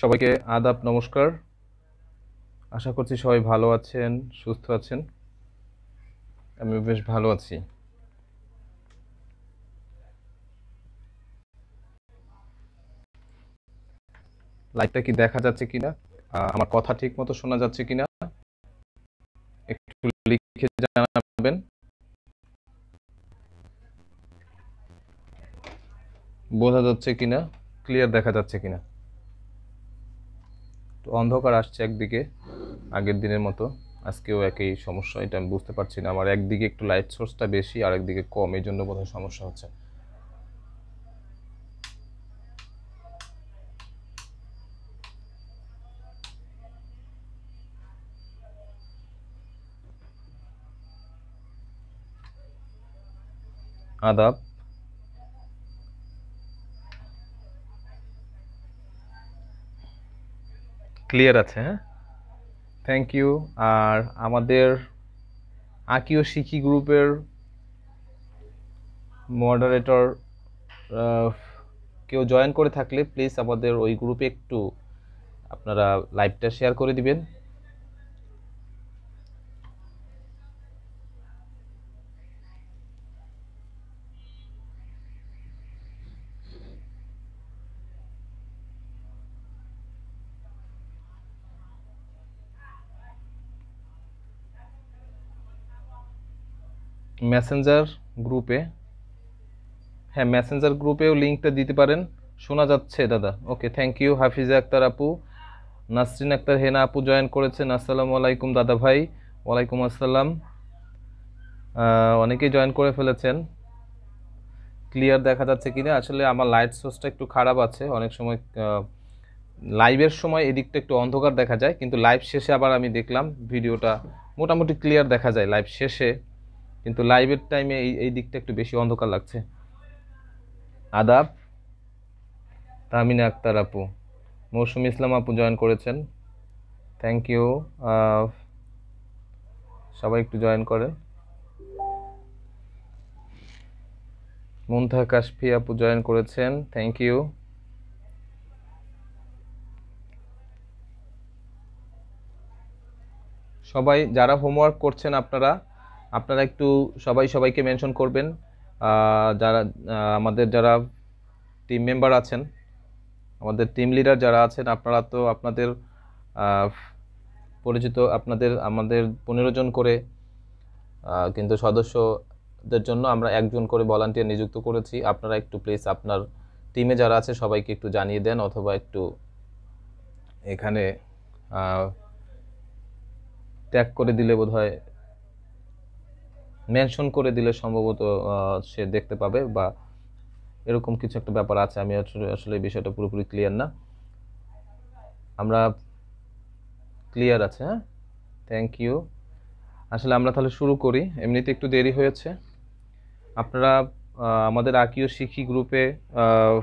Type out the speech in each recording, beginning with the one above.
সবাইকে আদাব, নমস্কার। আশা করছি সবাই ভালো আছেন, সুস্থ আছেন। আমি বেশ ভালো আছি। লাইভটা কি দেখা যাচ্ছে কিনা, আমার কথা ঠিক মতো শোনা যাচ্ছে কিনা একটু লিখে জানাবেন। বোঝা যাচ্ছে কিনা, ক্লিয়ার দেখা যাচ্ছে কিনা। তো অন্ধকার আসছে একদিকে আগের দিনের মতো, আজকেও একই সমস্যা। এটা আমি বুঝতে পারছি না, আমার একদিকে একটু লাইট সোর্সটা বেশি আর একদিকে কম, এই জন্য বোধহয় সমস্যা হচ্ছে। আদাব। ক্লিয়ার আছে? হ্যাঁ, থ্যাংক ইউ। আর আমাদের আঁকিও শিখি গ্রুপের মডারেটর কেউ জয়েন করে থাকলে প্লিজ আমাদের ওই গ্রুপে একটু আপনারা লাইভটা শেয়ার করে দিবেন। মেসেঞ্জার গ্রুপে, হ্যাঁ মেসেঞ্জার গ্রুপেও লিঙ্কটা দিতে পারেন। শোনা যাচ্ছে দাদা? ওকে, থ্যাংক ইউ। হাফিজা আক্তার আপু, নাসরিন আক্তার হেনা আপু জয়েন করেছেন। আসসালামু আলাইকুম দাদা ভাই। ওয়ালাইকুম আসসালাম। অনেকেই জয়েন করে ফেলেছেন। ক্লিয়ার দেখা যাচ্ছে কিনা? আসলে আমার লাইট সোর্সটা একটু খারাপ আছে, অনেক সময় লাইভের সময় এদিকটা একটু অন্ধকার দেখা যায়, কিন্তু লাইভ শেষে আবার আমি দেখলাম ভিডিওটা মোটামুটি ক্লিয়ার দেখা যায় লাইভ শেষে, কিন্তু লাইভের টাইমে এই দিকটা একটু বেশি অন্ধকার লাগছে। আদাব। তাহমিনা আক্তার আপু, মৌসুমী ইসলাম আপু জয়েন করেছেন, থ্যাংক ইউ। সবাই একটু জয়েন করেন। মুনতাহা কাশফি আপু জয়েন করেছেন, থ্যাংক ইউ। সবাই যারা হোমওয়ার্ক করছেন আপনারা একটু সবাইকে মেনশন করবেন। যারা আমাদের যারা টিম মেম্বার আছেন, আমাদের টিম লিডার যারা আছেন, আপনারা তো আপনাদের পরিচিত, আমাদের 15 জন করে কিন্তু সদস্যদের জন্য আমরা একজন করে ভলান্টিয়ার নিযুক্ত করেছি। আপনারা একটু প্লিজ আপনার টিমে যারা আছে সবাইকে একটু জানিয়ে দেন, অথবা একটু এখানে ট্যাগ করে দিলে বোধহয়, মেনশন করে দিলে সম্ভবত সে দেখতে পাবে, বা এরকম কিছু একটা ব্যাপার আছে। আমি আসলে এই বিষয়টা পুরোপুরি ক্লিয়ার না। আমরা ক্লিয়ার আছে? হ্যাঁ, থ্যাংক ইউ। আসলে আমরা তাহলে শুরু করি, এমনিতে একটু দেরি হয়েছে। আপনারা আমাদের আঁকিও শিখি গ্রুপে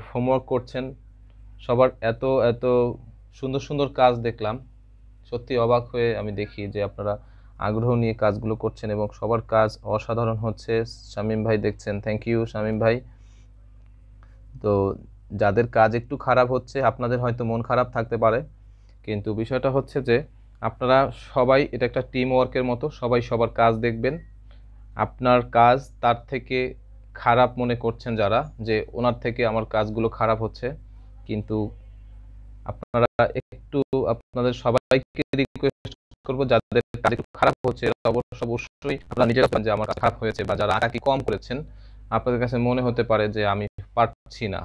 হোমওয়ার্ক করছেন, সবার এত এত সুন্দর সুন্দর কাজ দেখলাম, সত্যি অবাক হয়ে আমি দেখি যে আপনারা আগ্রহ নিয়ে কাজগুলো করছেন এবং সবার কাজ অসাধারণ হচ্ছে। শামীম ভাই দেখছেন, থ্যাংক ইউ শামীম ভাই। তো যাদের কাজ একটু খারাপ হচ্ছে, আপনাদের হয়তো মন খারাপ থাকতে পারে, কিন্তু বিষয়টা হচ্ছে যে আপনারা সবাই, এটা একটা টিম ওয়ার্কের মতো, সবাই সবার কাজ দেখবেন। আপনার কাজ তার থেকে খারাপ মনে করছেন যারা, যে ওনার থেকে আমার কাজগুলো খারাপ হচ্ছে, কিন্তু আপনারা একটু, আপনাদের সবাইকে রিকোয়েস্ট করব, যাদের কাজ একটু খারাপ হচ্ছে অবশ্যই আপনারা নিজেরা যে আমার কাজ খারাপ হয়েছে, বা যারা আঁকাকি কম করেছেন, আপনাদের কাছে মনে হতে পারে যে আমি পারছি না,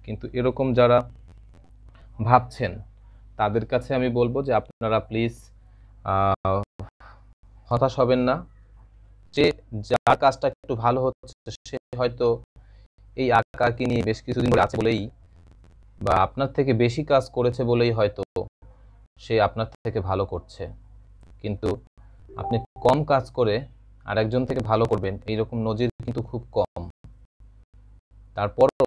কিন্তু এরকম যারা ভাবছেন তাদের কাছে আমি বলবো যে আপনারা প্লিজ হতাশ হবেন না। যে যার কাজটা একটু ভালো হচ্ছে সে হয়তো এই আঁকাকি নিয়ে বেশ কিছুদিন ধরে আছে বলেই, বা আপনার থেকে বেশি কাজ করেছে বলেই হয়তো সে আপনার থেকে ভালো করছে, কিন্তু আপনি কম কাজ করে আর একজন থেকে ভালো করবেন এইরকম নজির কিন্তু খুব কম। তারপরও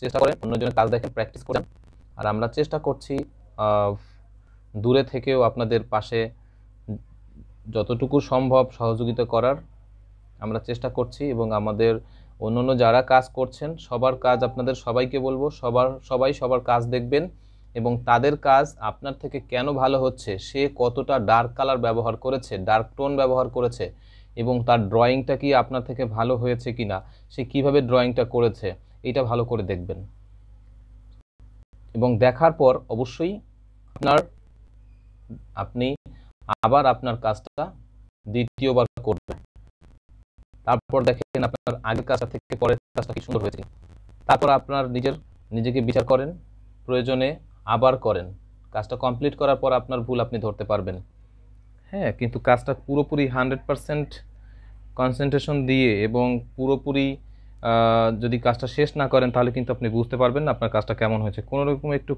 চেষ্টা করেন, অন্যজনের কাজ দেখেন, প্র্যাকটিস করেন। আর আমরা চেষ্টা করছি দূরে থেকেও আপনাদের পাশে যতটুকু সম্ভব সহযোগিতা করার আমরা চেষ্টা করছি, এবং আমাদের অন্যান্য যারা কাজ করছেন সবার কাজ, আপনাদের সবাইকে বলবো সবাই সবার কাজ দেখবেন এবং তাদের কাজ আপনার থেকে কেন ভালো হচ্ছে, সে কতটা ডার্ক কালার ব্যবহার করেছে, ডার্ক টোন ব্যবহার করেছে, এবং তার ড্রয়িংটা কি আপনার থেকে ভালো হয়েছে কিনা, সে কিভাবে ড্রয়িংটা করেছে, এটা ভালো করে দেখবেন। এবং দেখার পর অবশ্যই আপনি আবার আপনার কাজটা দ্বিতীয়বার করবেন। তারপর দেখেন আপনার আগের কাজটা থেকে পরের কাজটা কি সুন্দর হয়েছে। তারপর আপনার নিজেকে বিচার করেন, প্রয়োজনে আবার করেন। কাজটা কমপ্লিট করার পর আপনার ভুল আপনি ধরতে পারবেন। হ্যাঁ, কিন্তু কাজটা পুরোপুরি 100% কনসেন্ট্রেশন দিয়ে এবং পুরোপুরি যদি কাজটা শেষ না করেন, তাহলে কিন্তু আপনি বুঝতে পারবেন না আপনার কাজটা কেমন হয়েছে। কোনো রকম একটু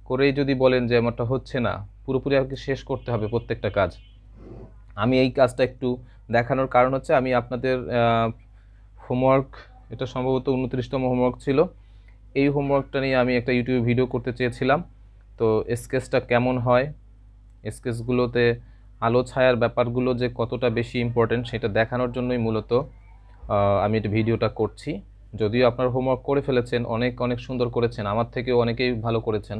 করেই যদি বলেন যে আমারটা হচ্ছে না, পুরোপুরি আর কি শেষ করতে হবে প্রত্যেকটা কাজ। আমি এই কাজটা একটু দেখানোর কারণ হচ্ছে, আমি আপনাদের হোমওয়ার্ক, এটা সম্ভবত 29তম হোমওয়ার্ক ছিল, এই হোমওয়ার্কটা নিয়ে আমি একটা ইউটিউবে ভিডিও করতে চেয়েছিলাম। তো স্কেচটা কেমন হয়, স্কেচগুলোতে আলো ছায়ার ব্যাপারগুলো যে কতটা বেশি ইম্পর্টেন্ট, সেটা দেখানোর জন্যই মূলত আমি এটা ভিডিওটা করছি। যদিও আপনার হোমওয়ার্ক করে ফেলেছেন, অনেক অনেক সুন্দর করেছেন, আমার থেকেও অনেকেই ভালো করেছেন।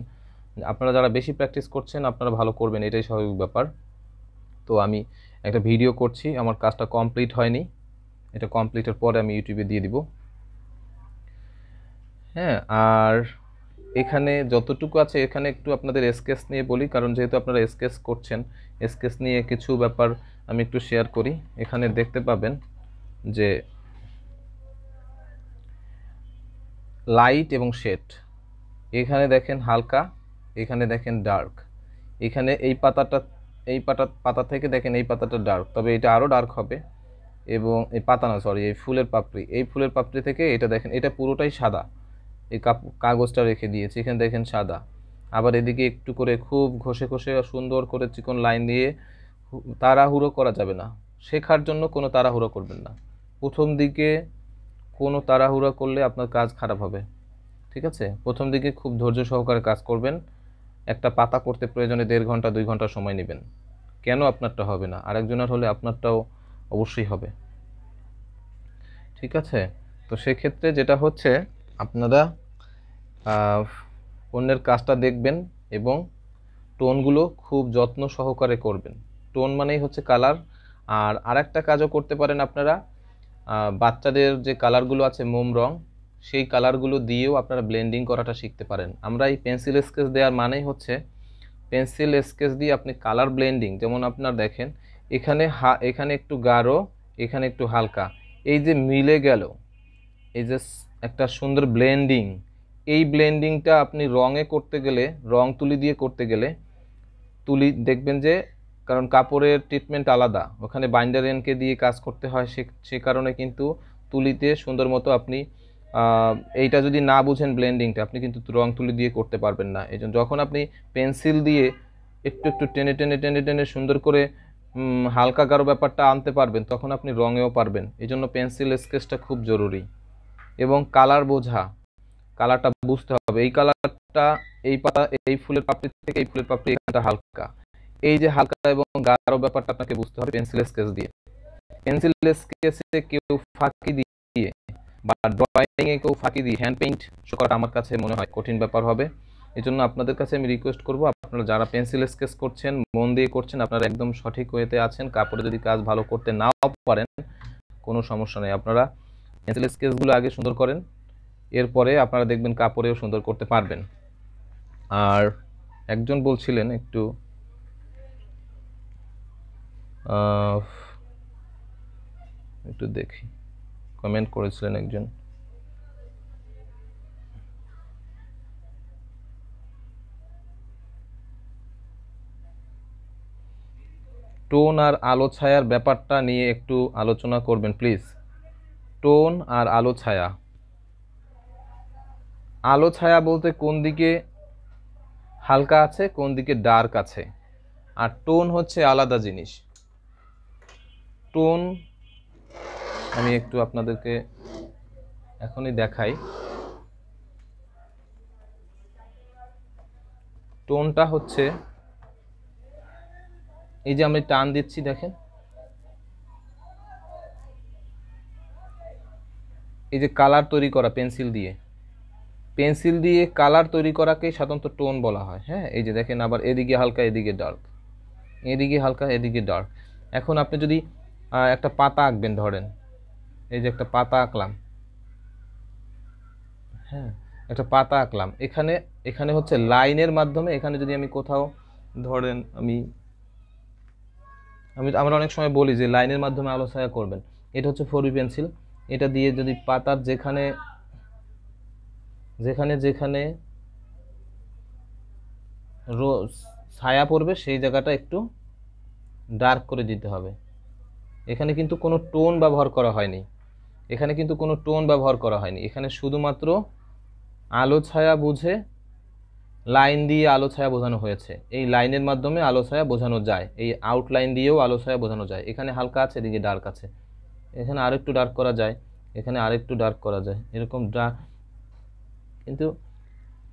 আপনারা যারা বেশি প্র্যাকটিস করছেন আপনারা ভালো করবেন, এটাই স্বাভাবিক ব্যাপার। তো আমি একটা ভিডিও করছি, আমার কাজটা কমপ্লিট হয়নি, এটা কমপ্লিটের পরে আমি ইউটিউবে দিয়ে দিব। হ্যাঁ, আর এখানে যতটুকু আছে এখানে একটু আপনাদের স্কেচ নিয়ে বলি, কারণ যেহেতু আপনারা স্কেচ করছেন, স্কেচ নিয়ে কিছু ব্যাপার আমি একটু শেয়ার করি। এখানে দেখতে পাবেন যে লাইট এবং শেড, এখানে দেখেন হালকা, এখানে দেখেন ডার্ক, এখানে এই পাতা থেকে দেখেন এই পাতাটা ডার্ক, তবে এটা আরও ডার্ক হবে। এবং এই পাতা না, সরি, এই ফুলের পাপড়ি থেকে এটা দেখেন, এটা পুরোটাই সাদা, এই কাগজটা রেখে দিয়েছি, এখানে দেখেন সাদা। আবার এদিকে একটু করে খুব ঘষে ঘষে সুন্দর করে চিকন লাইন দিয়ে, তাড়াহুড়ো করা যাবে না, শেখার জন্য কোনো তাড়াহুড়ো করবেন না। প্রথম দিকে কোনো তাড়াহুড়ো করলে আপনার কাজ খারাপ হবে, ঠিক আছে? প্রথম দিকে খুব ধৈর্য সহকারে কাজ করবেন। একটা পাতা করতে প্রয়োজনে 1.5 ঘন্টা 2 ঘন্টা সময় নেবেন। কেন আপনারটা হবে না, আরেকজনের হলে আপনারটাও অবশ্যই হবে, ঠিক আছে? তো সেক্ষেত্রে যেটা হচ্ছে, আপনারা অন্যের কাজটা দেখবেন এবং টোনগুলো খুব যত্ন সহকারে করবেন। টোন মানেই হচ্ছে কালার। আর আরেকটা কাজও করতে পারেন আপনারা, বাচ্চাদের যে কালারগুলো আছে মোম রং, সেই কালারগুলো দিয়েও আপনারা ব্লেন্ডিং করাটা শিখতে পারেন। আমরা এই পেন্সিল স্কেচ দেওয়ার মানেই হচ্ছে, পেন্সিল স্কেচ দিয়ে আপনি কালার ব্লেন্ডিং, যেমন আপনার দেখেন এখানে একটু গাঢ়, এখানে একটু হালকা, এই যে মিলে গেল, এই যে একটা সুন্দর ব্লেন্ডিং, এই ব্লেন্ডিংটা আপনি রঙে করতে গেলে, রং তুলি দিয়ে করতে গেলে, তুলি দেখবেন যে, কারণ কাপড়ের ট্রিটমেন্ট আলাদা, ওখানে বাইন্ডার এনকে দিয়ে কাজ করতে হয়, সে কারণে কিন্তু তুলিতে সুন্দর মতো আপনি এইটা যদি না বুঝেন ব্লেন্ডিংটা, আপনি কিন্তু রং তুলি দিয়ে করতে পারবেন না। এই জন্য যখন আপনি পেন্সিল দিয়ে একটু একটু টেনে টেনে টেনে টেনে সুন্দর করে হালকা গাঢ় ব্যাপারটা আনতে পারবেন, তখন আপনি রঙেও পারবেন। এই জন্য পেন্সিল স্কেচটা খুব জরুরি। এবং কালার বোঝা, কালারটা বুঝতে হবে, এই কালারটা এই পাতা, এই ফুলের পাপড়ি থেকে এই ফুলের পাপড়ি এখানটা হালকা, এই যে হালকা এবং গাঢ় ব্যাপারটা আপনাকে বুঝতে হবে পেন্সিল স্কেচ দিয়ে। পেন্সিল স্কেচে কেউ ফাঁকি দিয়ে বা ড্রয়িং এ কেউ ফাঁকি দিয়ে হ্যান্ড পেইন্ট শো করাটা আমার কাছে মনে হয় কঠিন ব্যাপার হবে। এই জন্য আপনাদের কাছে আমি রিকোয়েস্ট করব, আপনারা যারা পেন্সিল স্কেচ করছেন, মন দিয়ে করছেন, আপনারা একদম সঠিক ওয়েতে আছেন। কাপড়ে যদি কাজ ভালো করতে নাও পারেন, কোনো সমস্যা নেই, আপনারা পেন্সিল স্কেচগুলো আগে সুন্দর করেন, এরপরে আপনারা দেখবেন কাপড়েও সুন্দর করতে পারবেন। আর একজন বলছিলেন একটু দেখি, কমেন্ট করেছিলেন একজন, টোন আর আলো ছায়ার ব্যাপারটা নিয়ে একটু আলোচনা করবেন প্লিজ। টোন আর আলো ছায়া, আলো ছায়া বলতে কোন দিকে হালকা আছে কোন দিকে ডার্ক আছে, আর টোন হচ্ছে আলাদা জিনিস। টোন আমি একটু আপনাদেরকে এখনই দেখাই। টোনটা হচ্ছে, এই যে আমি টান দিচ্ছি দেখেন, এই যে কালার তৈরি করা পেন্সিল দিয়ে, পেন্সিল দিয়ে কালার তৈরি করাকেই সাধারণত টোন বলা হয়। হ্যাঁ, এই যে দেখেন আবার এদিকে হালকা এদিকে ডার্ক, এদিকে হালকা এদিকে ডার্ক। এখন আপনি যদি একটা পাতা আঁকবেন, ধরেন এই যে একটা পাতা আঁকলাম, হ্যাঁ একটা পাতা আঁকলাম, এখানে এখানে হচ্ছে লাইনের মাধ্যমে, এখানে যদি আমি কোথাও ধরেন আমি আমি আমরা অনেক সময় বলি যে লাইনের মাধ্যমে আলো ছায়া করবেন, এটা হচ্ছে 4B পেন্সিল। এটা দিয়ে যদি পাতার যেখানে যেখানে যেখানে ছায়া পড়বে সেই জায়গাটা একটু ডার্ক করে দিতে হবে। এখানে কিন্তু কোনো টোন ব্যবহার করা হয়নি, এখানে কিন্তু কোনো টোন ব্যবহার করা হয়নি, এখানে শুধুমাত্র আলো ছায়া বুঝে লাইন দিয়ে আলো ছায়া বোঝানো হয়েছে। এই লাইনের মাধ্যমে আলো ছায়া বোঝানো যায়, এই আউটলাইন দিয়েও আলো ছায়া বোঝানো যায়। এখানে হালকা আছে, এদিকে ডার্ক আছে, এখানে আরেকটু ডার্ক করা যায়, এখানে আরেকটু ডার্ক করা যায়, এরকম ডার্ক, কিন্তু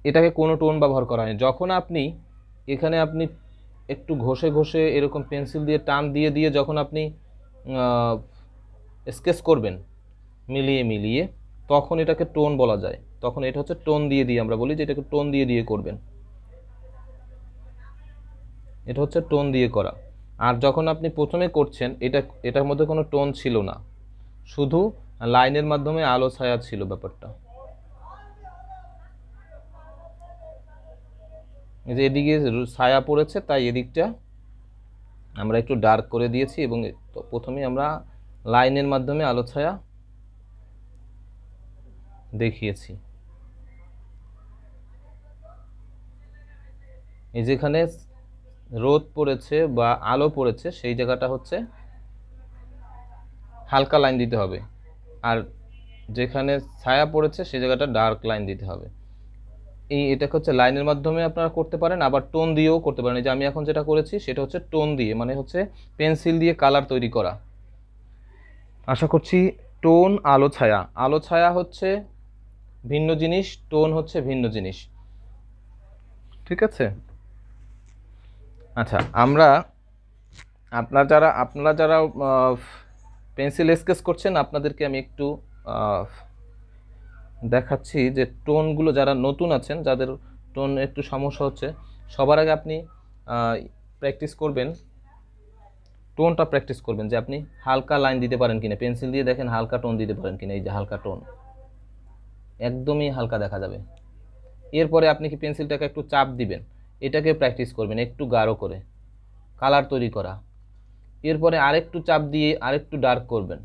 এটাকে কোনো টোন ব্যবহার করা হয়নি। যখন আপনি এখানে আপনি একটু ঘষে ঘষে এরকম পেন্সিল দিয়ে টান দিয়ে দিয়ে যখন আপনি স্কেচ করবেন মিলিয়ে মিলিয়ে, তখন এটাকে টোন বলা যায়। তখন এটা হচ্ছে টোন দিয়ে দিয়ে, আমরা বলি যে এটাকে টোন দিয়ে দিয়ে করবেন, এটা হচ্ছে টোন দিয়ে করা। আর যখন আপনি প্রথমে করছেন, এটার মধ্যে কোনো টোন ছিল না, শুধু লাইনের মাধ্যমে আলো ছায়া ছিল ব্যাপারটা। এই যে এদিকে ছায়া পড়েছে, তাই এদিকটা আমরা একটু ডার্ক করে দিয়েছি, এবং প্রথমে আমরা লাইনের মাধ্যমে আলো ছায়া দেখিয়েছি। এই যেখানে রোদ পড়েছে বা আলো পড়েছে সেই জায়গাটা হচ্ছে হালকা লাইন দিতে হবে, আর যেখানে ছায়া পড়েছে সেই জায়গাটা ডার্ক লাইন দিতে হবে। এটাকে হচ্ছে লাইনের মাধ্যমে আপনারা করতে পারেন, আবার টোন দিয়েও করতে পারেন। এই যে আমি এখন যেটা করেছি সেটা হচ্ছে টোন দিয়ে, মানে হচ্ছে পেন্সিল দিয়ে কালার তৈরি করা। আশা করছি টোন আলো ছায়া, আলো ছায়া হচ্ছে ভিন্ন জিনিস, টোন হচ্ছে ভিন্ন জিনিস, ঠিক আছে? আচ্ছা, আপনারা যারা পেন্সিল স্কেচ করছেন, আপনাদেরকে আমি একটু দেখাচ্ছি যে টোনগুলো, যারা নতুন আছেন, যাদের টোন একটু সমস্যা হচ্ছে, সবার আগে আপনি প্র্যাকটিস করবেন, টোনটা প্র্যাকটিস করবেন যে আপনি হালকা লাইন দিতে পারেন কিনা, পেন্সিল দিয়ে দেখেন হালকা টোন দিতে পারেন কিনা। এই যে হালকা টোন, একদমই হালকা দেখা যাবে। এরপরে আপনি কি পেন্সিলটাকে একটু চাপ দিবেন, এটাকে প্র্যাকটিস করবেন একটু গাঢ় করে কালার তৈরি করা। এরপরে আরেকটু চাপ দিয়ে আরেকটু ডার্ক করবেন।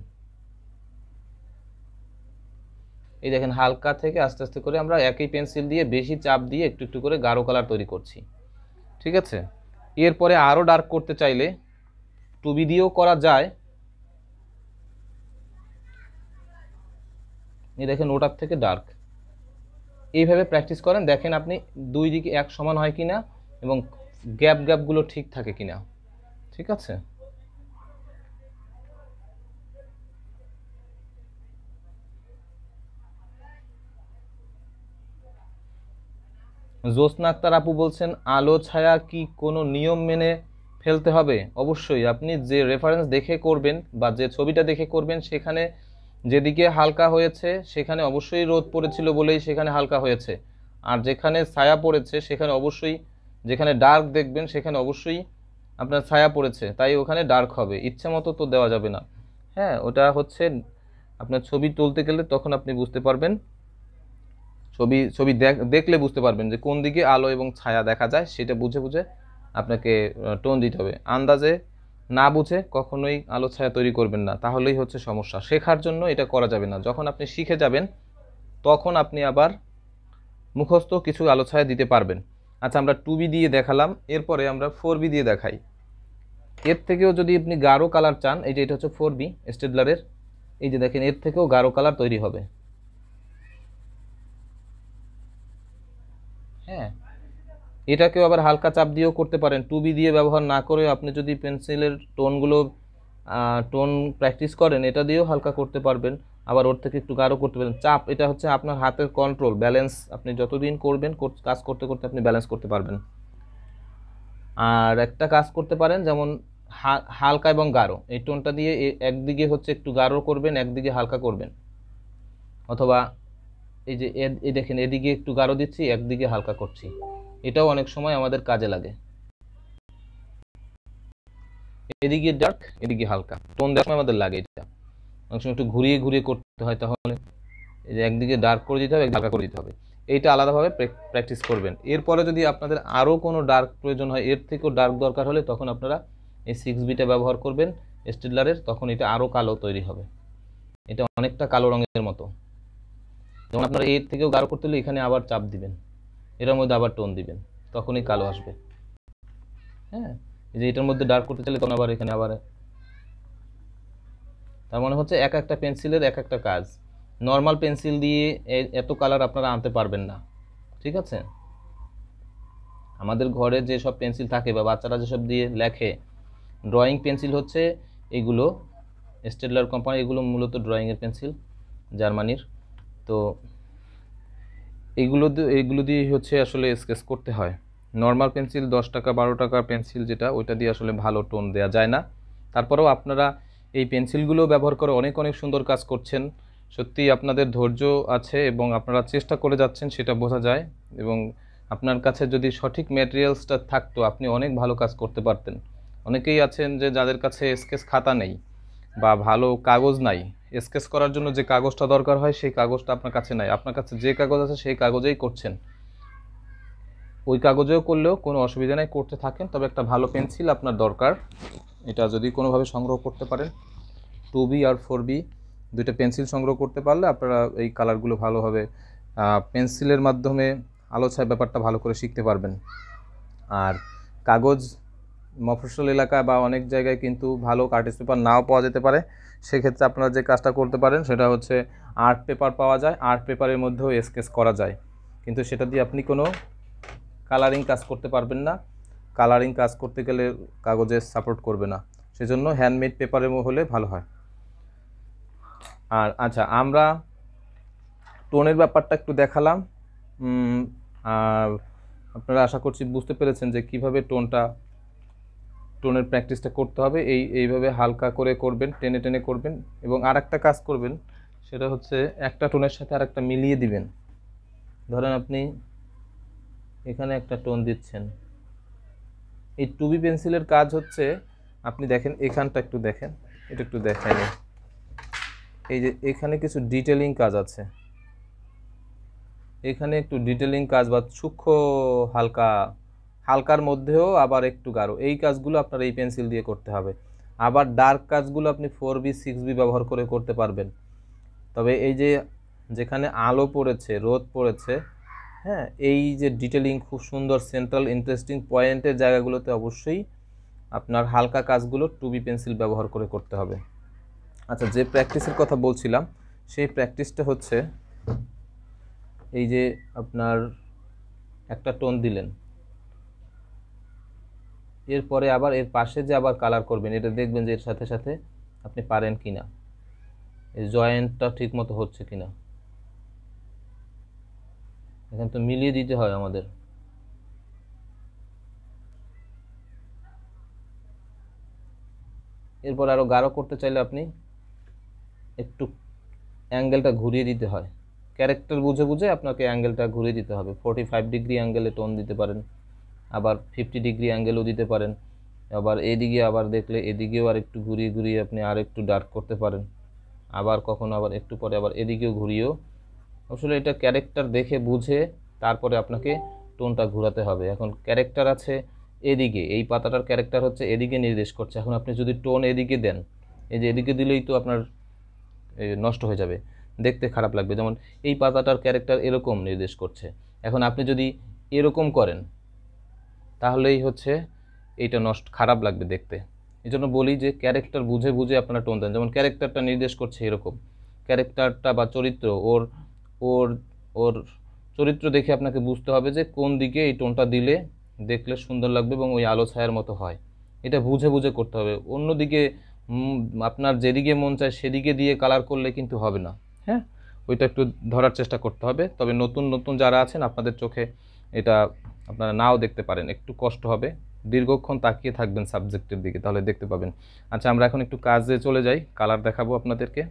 এই দেখেন হালকা থেকে আস্তে আস্তে করে আমরা একই পেন্সিল দিয়ে বেশি চাপ দিয়ে একটু একটু করে গাঢ় কালার তৈরি করছি, ঠিক আছে? এরপরে আরও ডার্ক করতে চাইলে 2B দিয়েও করা যায়। এই দেখেন ওটার থেকে ডার্ক, এইভাবে প্র্যাকটিস করেন, দেখেন আপনি দুই দিকে এক সমান হয় কিনা এবং গ্যাপগুলো ঠিক থাকে কিনা, ঠিক আছে? জ্যোৎস্না আক্তার আপু বলছেন, আলো ছায়া কি কোনো নিয়ম মেনে ফেলতে হবে? অবশ্যই, আপনি যে রেফারেন্স দেখে করবেন বা যে ছবিটা দেখে করবেন, সেখানে যেদিকে হালকা হয়েছে সেখানে অবশ্যই রোদ পড়েছিল বলেই সেখানে হালকা হয়েছে, আর যেখানে ছায়া পড়েছে সেখানে অবশ্যই, যেখানে ডার্ক দেখবেন সেখানে অবশ্যই আপনার ছায়া পড়েছে, তাই ওখানে ডার্ক হবে। ইচ্ছে মতো তো দেওয়া যাবে না। হ্যাঁ, ওটা হচ্ছে আপনার ছবি তুলতে গেলে তখন আপনি বুঝতে পারবেন, ছবি দেখলে বুঝতে পারবেন যে কোন দিকে আলো এবং ছায়া দেখা যায়, সেটা বুঝে বুঝে আপনাকে টোন দিতে হবে। আন্দাজে না বুঝে কখনোই আলো ছায়া তৈরি করবেন না, তাহলেই হচ্ছে সমস্যা। শেখার জন্য এটা করা যাবে না, যখন আপনি শিখে যাবেন তখন আপনি আবার মুখস্থ কিছু আলো ছায়া দিতে পারবেন। আচ্ছা, আমরা 2B দিয়ে দেখালাম, এরপরে আমরা 4B দিয়ে দেখাই। এর থেকেও যদি আপনি গাঢ় কালার চান, এই যে এটা হচ্ছে 4B স্টেডলারের, এই যে দেখেন এর থেকেও গাঢ় কালার তৈরি হবে। হ্যাঁ, এটাকেও আবার হালকা চাপ দিয়েও করতে পারেন, 2B দিয়ে ব্যবহার না করে আপনি যদি পেন্সিলের টোন প্র্যাকটিস করেন, এটা দিয়েও হালকা করতে পারবেন, আবার ওর থেকে একটু গাঢ় করতে পারেন। চাপ, এটা হচ্ছে আপনার হাতের কন্ট্রোল, ব্যালেন্স, আপনি যতদিন করবেন কাজ করতে করতে আপনি ব্যালেন্স করতে পারবেন। আর একটা কাজ করতে পারেন, যেমন হালকা এবং গাঢ়, এই টোনটা দিয়ে একদিকে হচ্ছে একটু গাঢ় করবেন, একদিকে হালকা করবেন, অথবা এই যে এই দেখেন এদিকে একটু গাঢ় দিচ্ছি, একদিকে হালকা করছি, এটাও অনেক সময় আমাদের কাজে লাগে। এদিকে ডার্ক, এদিকে হালকা টোন দেওয়ার সময় আমাদের লাগে, এটা অনেক সময় একটু ঘুরিয়ে ঘুরিয়ে করতে হয়, তাহলে এই যে একদিকে ডার্ক করে দিতে হবে, একদিকে হালকা করে দিতে হবে। এইটা আলাদাভাবে প্র্যাকটিস করবেন। এরপরে যদি আপনাদের আরও কোনো ডার্ক প্রয়োজন হয়, এর থেকেও ডার্ক দরকার হলে তখন আপনারা এই 6Bটা ব্যবহার করবেন স্টেডলারের, তখন এটা আরও কালো তৈরি হবে। এটা অনেকটা কালো রঙের মতো। যেমন আপনারা এর থেকেও গাঢ় করতে হলে এখানে আবার চাপ দিবেন, এটার মধ্যে আবার টোন দিবেন, তখনই কালো আসবে। হ্যাঁ, এই যে এটার মধ্যে ডার্ক করতে চাইলে তখন আবার এখানে আবার। তার মানে হচ্ছে এক একটা পেন্সিলের এক একটা কাজ। নর্মাল পেন্সিল দিয়ে এত কালার আপনারা আনতে পারবেন না, ঠিক আছে? আমাদের ঘরে যেসব পেন্সিল থাকে বা বাচ্চারা যেসব দিয়ে লেখে, ড্রয়িং পেন্সিল হচ্ছে এগুলো, স্টেডলার কোম্পানি, এগুলো মূলত ড্রয়িংয়ের পেন্সিল, জার্মানির। তো এইগুলো দিয়ে হচ্ছে আসলে স্কেচ করতে হয়। নর্মাল পেন্সিল 10 টাকা 12 টাকার পেন্সিল যেটা, ওইটা দিয়ে আসলে ভালো টোন দেওয়া যায় না। তারপরেও আপনারা এই পেন্সিলগুলো ব্যবহার করে অনেক অনেক সুন্দর কাজ করছেন। সত্যি আপনাদের ধৈর্য আছে এবং আপনারা চেষ্টা করে যাচ্ছেন, সেটা বোঝা যায়। এবং আপনার কাছে যদি সঠিক ম্যাটেরিয়ালসটা থাকতো, আপনি অনেক ভালো কাজ করতে পারতেন। অনেকেই আছেন যে যাদের কাছে স্কেচ খাতা নেই বা ভালো কাগজ নাই, স্কেচ করার জন্য যে কাগজটা দরকার হয় সেই কাগজটা আপনার কাছে নাই। আপনার কাছে যে কাগজ আছে সেই কাগজেই করছেন, ওই কাগজেও করলেও কোনো অসুবিধা নেই, করতে থাকেন। তবে একটা ভালো পেন্সিল আপনার দরকার। এটা যদি কোনোভাবে সংগ্রহ করতে পারেন, 2B আর 4B দুইটা পেন্সিল সংগ্রহ করতে পারলে আপনারা এই কালারগুলো ভালোভাবে পেন্সিলের মাধ্যমে আলো ছায়া ব্যাপারটা ভালো করে শিখতে পারবেন। আর কাগজ মফস্বল এলাকা বা অনেক জায়গায় কিন্তু ভালো কার্টিজ পেপার নাও পাওয়া যেতে পারে। সেক্ষেত্রে আপনারা যে কাজটা করতে পারেন সেটা হচ্ছে আর্ট পেপার পাওয়া যায়, আর্ট পেপারের মধ্যেও স্কেচ করা যায়, কিন্তু সেটা দিয়ে আপনি কোনো কালারিং কাজ করতে পারবেন না। কালারিং কাজ করতে গেলে কাগজে সাপোর্ট করবে না, সেজন্য হ্যান্ডমেড পেপারে হলে ভালো হয়। আর আচ্ছা, আমরা টোনের ব্যাপারটা একটু দেখালাম। আর আপনারা আশা করছি বুঝতে পেরেছেন যে কিভাবে টোনের প্র্যাকটিসটা করতে হবে। এইভাবে হালকা করে করবেন, টেনে টেনে করবেন। এবং আর একটা কাজ করবেন, সেটা হচ্ছে একটা টোনের সাথে আর একটা মিলিয়ে দিবেন। ধরেন আপনি এখানে একটা টোন দিচ্ছেন, এই 2B পেন্সিলের কাজ হচ্ছে, আপনি দেখেন এখানটা একটু দেখেন, এটা একটু দেখেন, এই যে এখানে কিছু ডিটেলিং কাজ আছে, এখানে একটু ডিটেলিং কাজ বা সূক্ষ্ম হালকার মধ্যেও আবার একটু গাঢ়, এই কাজগুলো আপনার এই পেন্সিল দিয়ে করতে হবে। আবার ডার্ক কাজগুলো আপনি 4B 6B ব্যবহার করে করতে পারবেন। তবে এই যে যেখানে আলো পড়েছে, রোদ পড়েছে, হ্যাঁ, এই যে ডিটেলিং খুব সুন্দর সেন্ট্রাল ইন্টারেস্টিং পয়েন্টের জায়গাগুলোতে অবশ্যই আপনার হালকা কাজগুলো 2B পেন্সিল ব্যবহার করে করতে হবে। আচ্ছা, যে প্র্যাকটিসের কথা বলছিলাম, সেই প্র্যাকটিসটা হচ্ছে এই যে আপনার একটা টোন দিলেন, এরপরে আবার এর পাশে যে আবার কালার করবেন, এটা দেখবেন যে এর সাথে সাথে আপনি পারেন কিনা, এই জয়েন্টটা ঠিক মতো হচ্ছে কিনা। এখানে তো মিলিয়ে দিতে হয় আমাদের। এরপর আরও গাঢ় করতে চাইলে আপনি একটু অ্যাঙ্গেলটা ঘুরিয়ে দিতে হয়, ক্যারেক্টার বুঝে বুঝে আপনাকে অ্যাঙ্গেলটা ঘুরিয়ে দিতে হবে। 45 ডিগ্রি অ্যাঙ্গেলে টোন দিতে পারেন, আবার 50 ডিগ্রি অ্যাঙ্গেলও দিতে পারেন। আবার এদিকে আবার দেখলে এদিকেও আর একটু ঘুরিয়ে ঘুরিয়ে আপনি আর একটু ডার্ক করতে পারেন। আবার কখনো আবার একটু পরে আবার এদিকেও ঘুরিয়েও, আসলে এটা ক্যারেক্টার দেখে বুঝে তারপরে আপনাকে টোনটা ঘোরাতে হবে। এখন ক্যারেক্টার আছে এদিকে, এই পাতাটার ক্যারেক্টার হচ্ছে এদিকে নির্দেশ করছে। এখন আপনি যদি টোন এদিকে দেন, এই যে এদিকে দিলেই তো আপনার নষ্ট হয়ে যাবে, দেখতে খারাপ লাগবে। যেমন এই পাতাটার ক্যারেক্টার এরকম নির্দেশ করছে, এখন আপনি যদি এরকম করেন তাহলেই হচ্ছে এইটা খারাপ লাগবে দেখতে। এই জন্য বলি যে ক্যারেক্টার বুঝে বুঝে আপনারা টোন দেন। যেমন ক্যারেক্টারটা নির্দেশ করছে এরকম, ক্যারেক্টারটা বা চরিত্র, ওর ওর ওর চরিত্র দেখে আপনাকে বুঝতে হবে যে কোন দিকে এই টোনটা দিলে দেখলে সুন্দর লাগবে এবং ওই আলো ছায়ার মতো হয়। এটা বুঝে বুঝে করতে হবে। অন্যদিকে আপনার যেদিকে মন চায় সেদিকে দিয়ে কালার করলে কিন্তু হবে না। হ্যাঁ, ওইটা একটু ধরার চেষ্টা করতে হবে। তবে নতুন নতুন যারা আছেন, আপনাদের চোখে এটা আপনারা নাও দেখতে পারেন, একটু কষ্ট হবে, দীর্ঘক্ষণ তাকিয়ে থাকবেন সাবজেক্টের দিকে, তাহলে দেখতে পাবেন। আচ্ছা, আমরা এখন একটু কাজে চলে যাই, কালার দেখাবো আপনাদেরকে।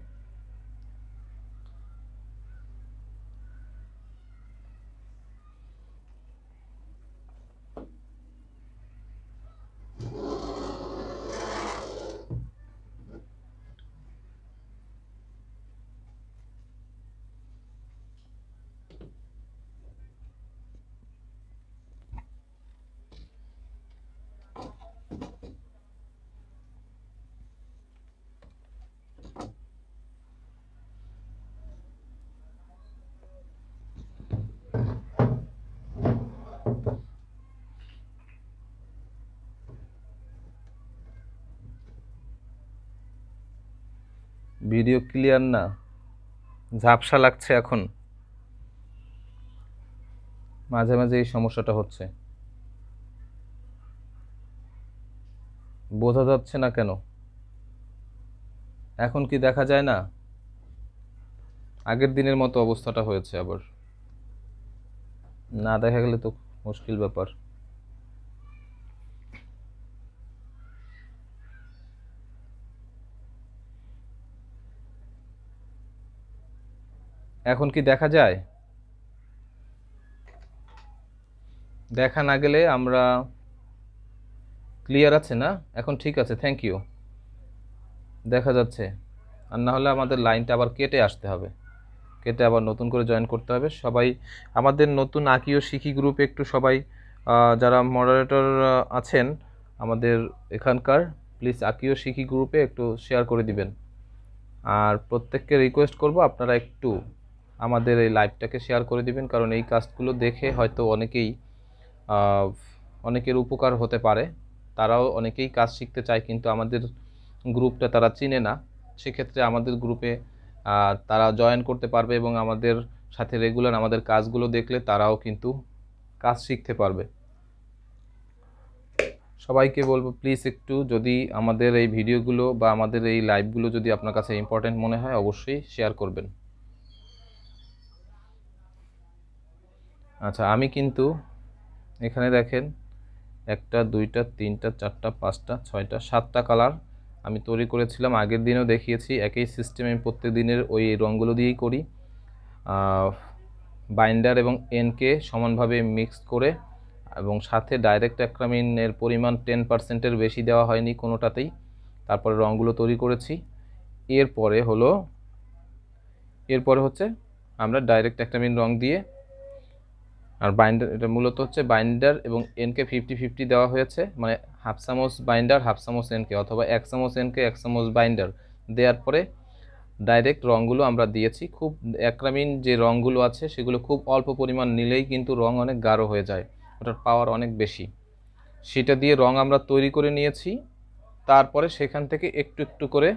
ভিডিও ক্লিয়ার না, ঝাপসা লাগছে এখন, মাঝে মাঝে এই সমস্যাটা হচ্ছে। বোঝা যাচ্ছে না কেন? এখন কি দেখা যায় না? আগের দিনের মতো অবস্থাটা হয়েছে আবার। না দেখা গেলে তো মুশকিল ব্যাপার। এখন কি দেখা যায়? দেখা না গেলে আমরা ক্লিয়ার আছে না? এখন ঠিক আছে, থ্যাংক ইউ, দেখা যাচ্ছে। আর না হলে আমাদের লাইনটা আবার কেটে আসতে হবে, কেটে আবার নতুন করে জয়েন করতে হবে। সবাই আমাদের নতুন আঁকি ও শিখি গ্রুপে একটু সবাই যারা মডারেটর আছেন আমাদের এখানকার, প্লিজ আঁকি ও শিখি গ্রুপে একটু শেয়ার করে দিবেন। আর প্রত্যেককে রিকোয়েস্ট করব আপনারা একটু আমাদের এই লাইভটাকে শেয়ার করে দিবেন, কারণ এই কাজগুলো দেখে হয়তো অনেকের উপকার হতে পারে। তারাও অনেকেই কাজ শিখতে চায়, কিন্তু আমাদের গ্রুপটা তারা চিনে না। সেক্ষেত্রে আমাদের গ্রুপে তারা জয়েন করতে পারবে এবং আমাদের সাথে রেগুলার আমাদের কাজগুলো দেখলে তারাও কিন্তু কাজ শিখতে পারবে। সবাইকে বলবো প্লিজ একটু, যদি আমাদের এই ভিডিওগুলো বা আমাদের এই লাইভগুলো যদি আপনার কাছে ইম্পর্টেন্ট মনে হয় অবশ্যই শেয়ার করবেন। আচ্ছা, আমি কিন্তু এখানে দেখেন 1টা 2টা 3টা 4টা 5টা 6টা 7টা কালার আমি তৈরি করেছিলাম। আগের দিনও দেখিয়েছি, একই সিস্টেমে আমি প্রত্যেক দিনের ওই রঙগুলো দিয়েই করি। বাইন্ডার এবং এনকে সমানভাবে মিক্স করে, এবং সাথে ডাইরেক্ট অ্যাক্রামিনের পরিমাণ 10%-এর বেশি দেওয়া হয়নি কোনোটাতেই। তারপরে রঙগুলো তৈরি করেছি। এরপরে হচ্ছে আমরা ডাইরেক্ট অ্যাক্রামিন রং দিয়ে, আর বাইন্ডার, এটা মূলত হচ্ছে বাইন্ডার এবং এনকে 50-50 দেওয়া হয়েছে, মানে হাফ চামচ বাইন্ডার হাফ চামচ এনকে, অথবা 1 চামচ এনকে 1 চামচ বাইন্ডার দেওয়ার পরে ডাইরেক্ট রঙগুলো আমরা দিয়েছি। খুব অ্যাক্রামিন যে রঙগুলো আছে সেগুলো খুব অল্প পরিমাণ নিলেই কিন্তু রং অনেক গাঢ় হয়ে যায়, ওটার পাওয়ার অনেক বেশি। সেটা দিয়ে রং আমরা তৈরি করে নিয়েছি। তারপরে সেখান থেকে একটু একটু করে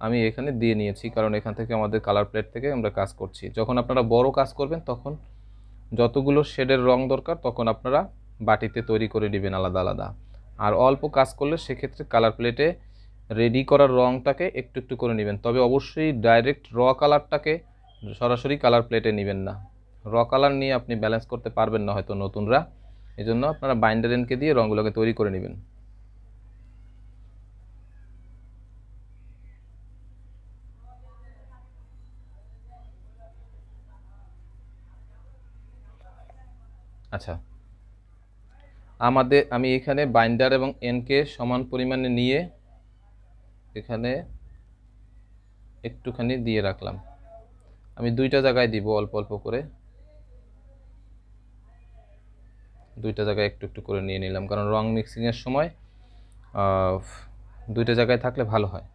আমি এখানে দিয়ে নিয়েছি, কারণ এখান থেকে আমাদের কালার প্লেট থেকে আমরা কাজ করছি। যখন আপনারা বড় কাজ করবেন তখন যতগুলো শেডের রং দরকার তখন আপনারা বাটিতে তৈরি করে নেবেন আলাদা আলাদা। আর অল্প কাজ করলে সেক্ষেত্রে কালার প্লেটে রেডি করার রংটাকে একটু একটু করে নেবেন। তবে অবশ্যই ডাইরেক্ট র কালারটাকে সরাসরি কালার প্লেটে নেবেন না। র কালার নিয়ে আপনি ব্যালেন্স করতে পারবেন না হয়তো নতুনরা, এজন্য আপনারা বাইন্ডার এনকে দিয়ে রঙগুলোকে তৈরি করে নেবেন। আচ্ছা, আমি এখানে বাইন্ডার এবং এনকে সমান পরিমাণে নিয়ে এখানে একটুখানি দিয়ে রাখলাম। আমি 2টা জায়গায় দিব অল্প অল্প করে, 2টা জায়গায় একটু একটু করে নিয়ে নিলাম, কারণ রং মিক্সিংয়ের সময় 2টা জায়গায় থাকলে ভালো হয়।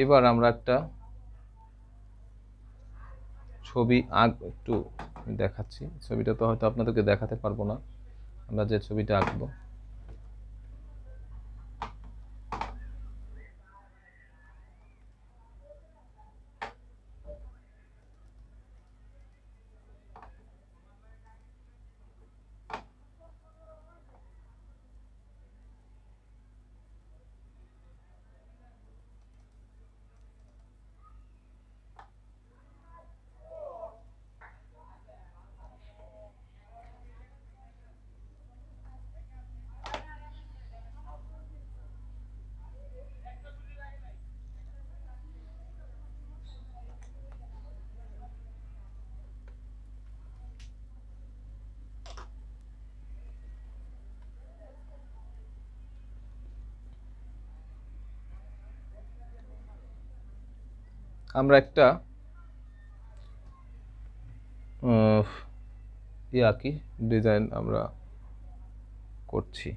এবার আমরা একটা ছবি একটু দেখাচ্ছি। ছবিটা তো হয়তো আপনাদেরকে দেখাতে পারবো না, আমরা যে ছবিটা আঁকবো। আমরা একটা কি ডিজাইন আমরা করছি।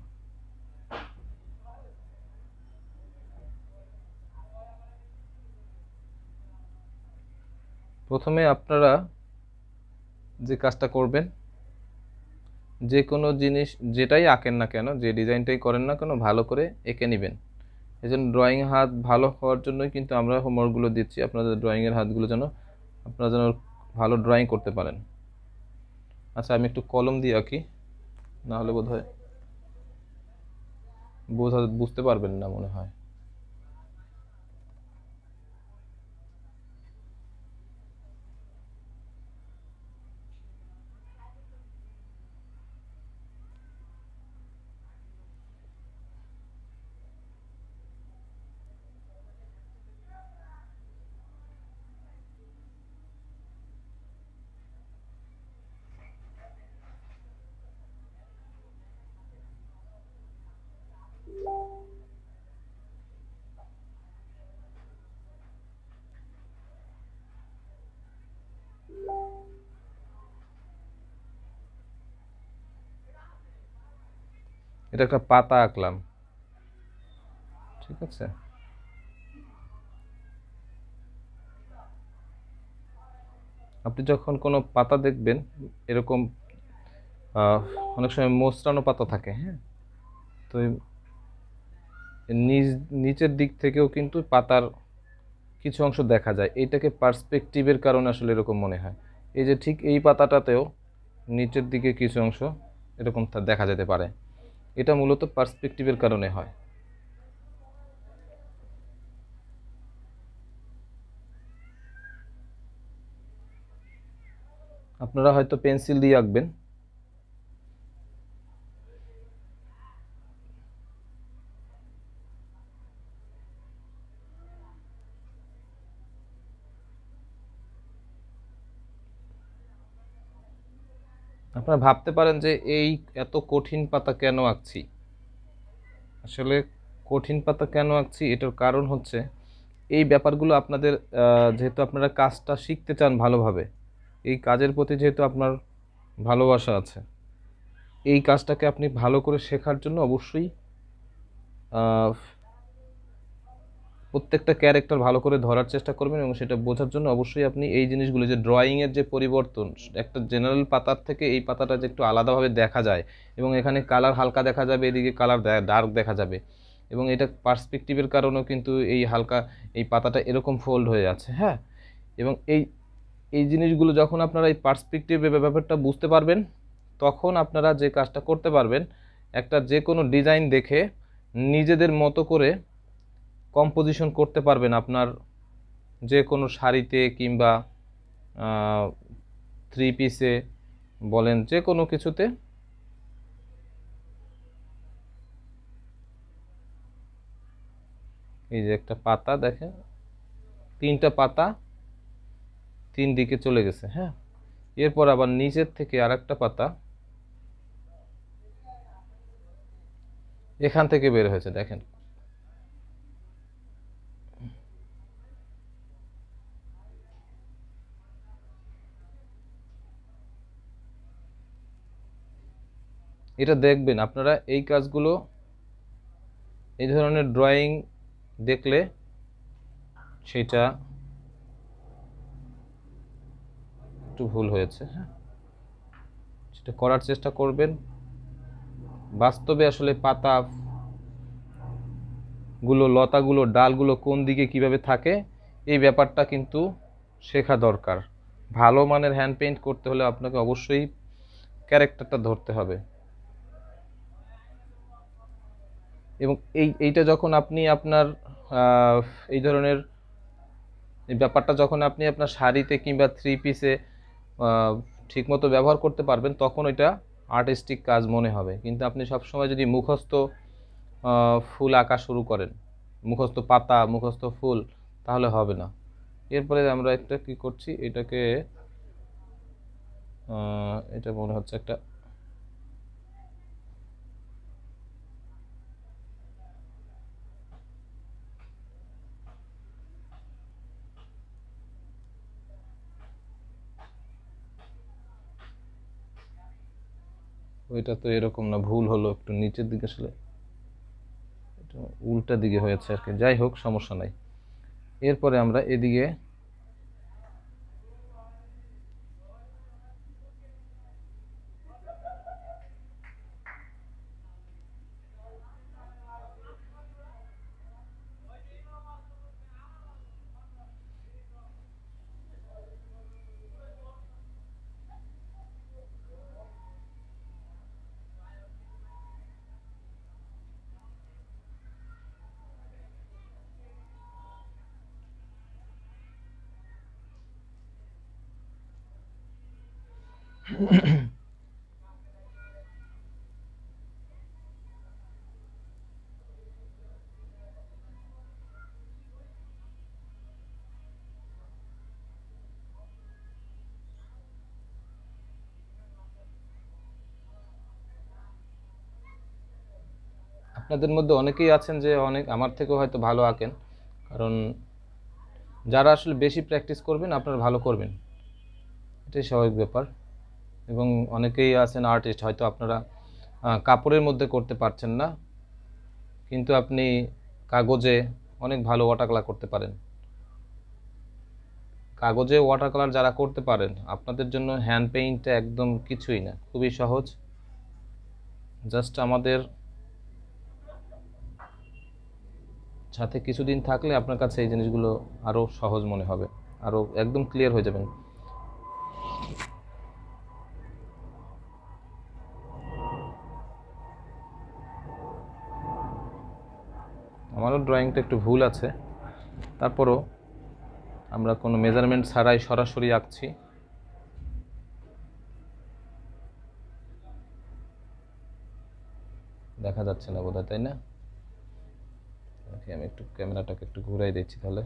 প্রথমে আপনারা যে কাজটা করবেন, যে কোনো জিনিস যেটাই আঁকেন না কেন, যে ডিজাইনটাই করেন না কেন, ভালো করে এঁকে নেবেন। এই জন্য ড্রয়িং হাত ভালো হওয়ার জন্যই কিন্তু আমরা হোমওয়ার্কগুলো দিচ্ছি, আপনাদের ড্রয়িংয়ের হাতগুলো যেন আপনারা যেন ভালো ড্রয়িং করতে পারেন। আচ্ছা, আমি একটু কলম দিয়ে আঁকি, না হলে বোধহয় বুঝতে পারবেন না মনে হয়। এটা একটা পাতা আঁকলাম, ঠিক আছে। আপনি যখন কোনো পাতা দেখবেন এরকম অনেক সময় মোচড়ানো পাতা থাকে, হ্যাঁ, তো নিচের দিক থেকেও কিন্তু পাতার কিছু অংশ দেখা যায়। এইটাকে পার্সপেক্টিভের কারণে আসলে এরকম মনে হয়। এই যে ঠিক এই পাতাটাতেও নিচের দিকে কিছু অংশ এরকম দেখা যেতে পারে। এটা মূলত পার্সপেক্টিভের কারণে হয়। আপনারা হয়তো পেন্সিল দিয়ে আঁকবেন, আপনারা ভাবতে পারেন যে এই এত কঠিন পাতা কেন আঁকছি। আসলে কঠিন পাতা কেন আঁকছি এটার কারণ হচ্ছে এই ব্যাপারগুলো আপনাদের যেহেতু আপনারা কাজটা শিখতে চান ভালোভাবে, এই কাজের প্রতি যেহেতু আপনার ভালোবাসা আছে, এই কাজটাকে আপনি ভালো করে শেখার জন্য অবশ্যই প্রত্যেকটা ক্যারেক্টার ভালো করে ধরার চেষ্টা করবেন এবং সেটা বোঝার জন্য অবশ্যই আপনি এই জিনিসগুলো, যে ড্রয়িংয়ের যে পরিবর্তন, একটা জেনারেল পাতার থেকে এই পাতাটা যে একটু আলাদাভাবে দেখা যায় এবং এখানে কালার হালকা দেখা যাবে, এদিকে কালার ডার্ক দেখা যাবে, এবং এটা পার্সপেক্টিভের কারণেও কিন্তু এই হালকা এই পাতাটা এরকম ফোল্ড হয়ে আছে, হ্যাঁ। এবং এই এই জিনিসগুলো যখন আপনারা এই পার্সপেক্টিভ ব্যাপারটা বুঝতে পারবেন, তখন আপনারা যে কাজটা করতে পারবেন, একটা যে কোনো ডিজাইন দেখে নিজেদের মতো করে কম্পোজিশন করতে পারবেন আপনার যে কোনো শাড়িতে কিংবা থ্রি পিসে বলেন, যে কোনো কিছুতে। এই যে একটা পাতা দেখেন, তিনটা পাতা তিন দিকে চলে গেছে, হ্যাঁ। এরপর আবার নিচের থেকে আর একটা পাতা এখান থেকে বের হয়েছে, দেখেন। এটা দেখবেন আপনারা, এই কাজগুলো, এই ধরনের ড্রয়িং দেখলে সেটা একটু ভুল হয়েছে, হ্যাঁ, সেটা করার চেষ্টা করবেন। বাস্তবে আসলে পাতা গুলো, লতাগুলো, ডালগুলো কোন দিকে কিভাবে থাকে, এই ব্যাপারটা কিন্তু শেখা দরকার। ভালো মানের হ্যান্ড পেইন্ট করতে হলে আপনাকে অবশ্যই ক্যারেক্টারটা ধরতে হবে। এবং এইটা যখন আপনি আপনার এই ধরনের এই ব্যাপারটা যখন আপনি আপনার শাড়িতে কিংবা থ্রি পিসে ঠিকমতো ব্যবহার করতে পারবেন, তখন ওইটা আর্টিস্টিক কাজ মনে হবে। কিন্তু আপনি সবসময় যদি মুখস্থ ফুল আঁকা শুরু করেন, মুখস্থ পাতা, মুখস্থ ফুল, তাহলে হবে না। এরপরে আমরা একটা কি করছি, এটাকে এটা মনে হচ্ছে একটা ওইটা তো এরকম না, ভুল হলো, একটু নিচের দিকে আসলে এটা উল্টা দিকে হয়েছে আর কি। যাই হোক, সমস্যা নাই। এরপরে আমরা এদিকে আপনাদের মধ্যে অনেকেই আছেন যে অনেক আমার থেকেও হয়তো ভালো আঁকেন, কারণ যারা আসলে বেশি প্র্যাকটিস করবেন আপনারা ভালো করবেন, এটাই স্বাভাবিক ব্যাপার। এবং অনেকেই আছেন আর্টিস্ট, হয়তো আপনারা কাপড়ের মধ্যে করতে পারছেন না, কিন্তু আপনি কাগজে অনেক ভালো ওয়াটার কালার করতে পারেন। কাগজে ওয়াটার কালার যারা করতে পারেন, আপনাদের জন্য হ্যান্ড পেইন্টটা একদম কিছুই না, খুবই সহজ। জাস্ট আমাদের সাথে কিছুদিন থাকলে আপনার কাছে এই জিনিসগুলো আরও সহজ মনে হবে, আরও একদম ক্লিয়ার হয়ে যাবেন। আমারও ড্রয়িংটা একটু ভুল আছে, তারপরও আমরা কোনো মেজারমেন্ট ছাড়াই সরাসরি আঁকছি। দেখা যাচ্ছে না বোধহয়, তাই না? আমি একটু ক্যামেরাটাকে একটু ঘুরাই দিচ্ছি তাহলে।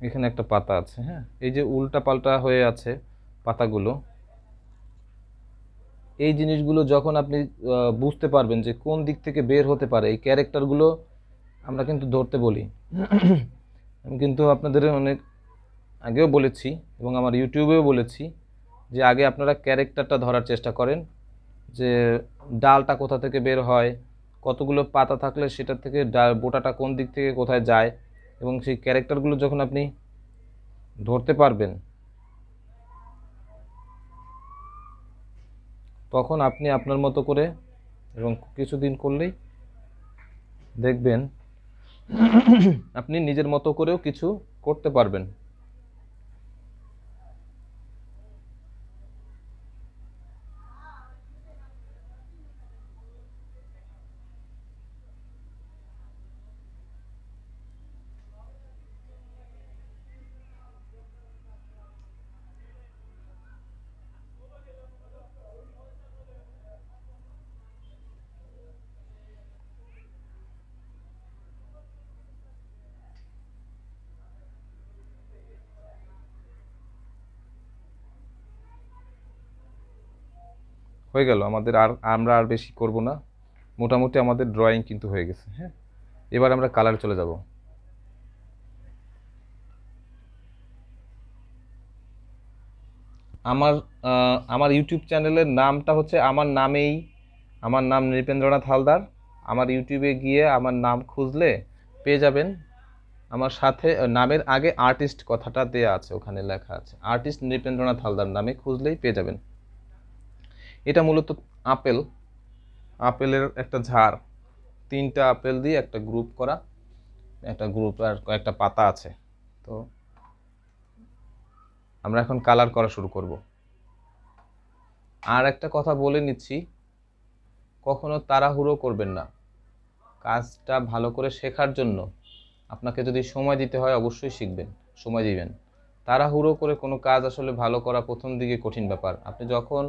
এখানে একটা পাতা আছে, হ্যাঁ, এই যে উল্টা পাল্টা হয়ে আছে পাতাগুলো, এই জিনিসগুলো যখন আপনি বুঝতে পারবেন যে কোন দিক থেকে বের হতে পারে, এই ক্যারেক্টারগুলো আমরা কিন্তু ধরতে বলি। আমি কিন্তু আপনাদের অনেক আগেও বলেছি এবং আমার ইউটিউবেও বলেছি যে আগে আপনারা ক্যারেক্টারটা ধরার চেষ্টা করেন, যে ডালটা কোথা থেকে বের হয়, কতগুলো পাতা থাকলে সেটা থেকে বোটাটা কোন দিক থেকে কোথায় যায়, এবং সেই ক্যারেক্টারগুলো যখন আপনি ধরতে পারবেন, তখন আপনি আপনার মতো করে এবং কিছুদিন করলেই দেখবেন আপনি নিজের মতো করেও কিছু করতে পারবেন। হয়ে গেল আমাদের, আর আমরা আর বেশি করব না, মোটামুটি আমাদের ড্রয়িং কিন্তু হয়ে গেছে। হ্যাঁ, এবার আমরা কালার চলে যাব। আমার আমার ইউটিউব চ্যানেলের নামটা হচ্ছে আমার নামেই, আমার নাম নৃপেন্দ্রনাথ হালদার। আমার ইউটিউবে গিয়ে আমার নাম খুঁজলে পেয়ে যাবেন। আমার সাথে নামের আগে আর্টিস্ট কথাটা দেয়া আছে, ওখানে লেখা আছে আর্টিস্ট নৃপেন্দ্রনাথ হালদার, নামে খুঁজলেই পেয়ে যাবেন। এটা মূলত আপেল, আপেলের একটা ঝাড়, 3টা আপেল দিয়ে একটা গ্রুপ করা, একটা গ্রুপ আর কয়েকটা পাতা আছে। তো আমরা এখন কালার করা শুরু করব। আর একটা কথা বলে নিচ্ছি, কখনো তাড়াহুড়ো করবেন না। কাজটা ভালো করে শেখার জন্য আপনাকে যদি সময় দিতে হয় অবশ্যই শিখবেন, সময় দিবেন। তাড়াহুড়ো করে কোনো কাজ আসলে ভালো করা প্রথম দিকে কঠিন ব্যাপার। আপনি যখন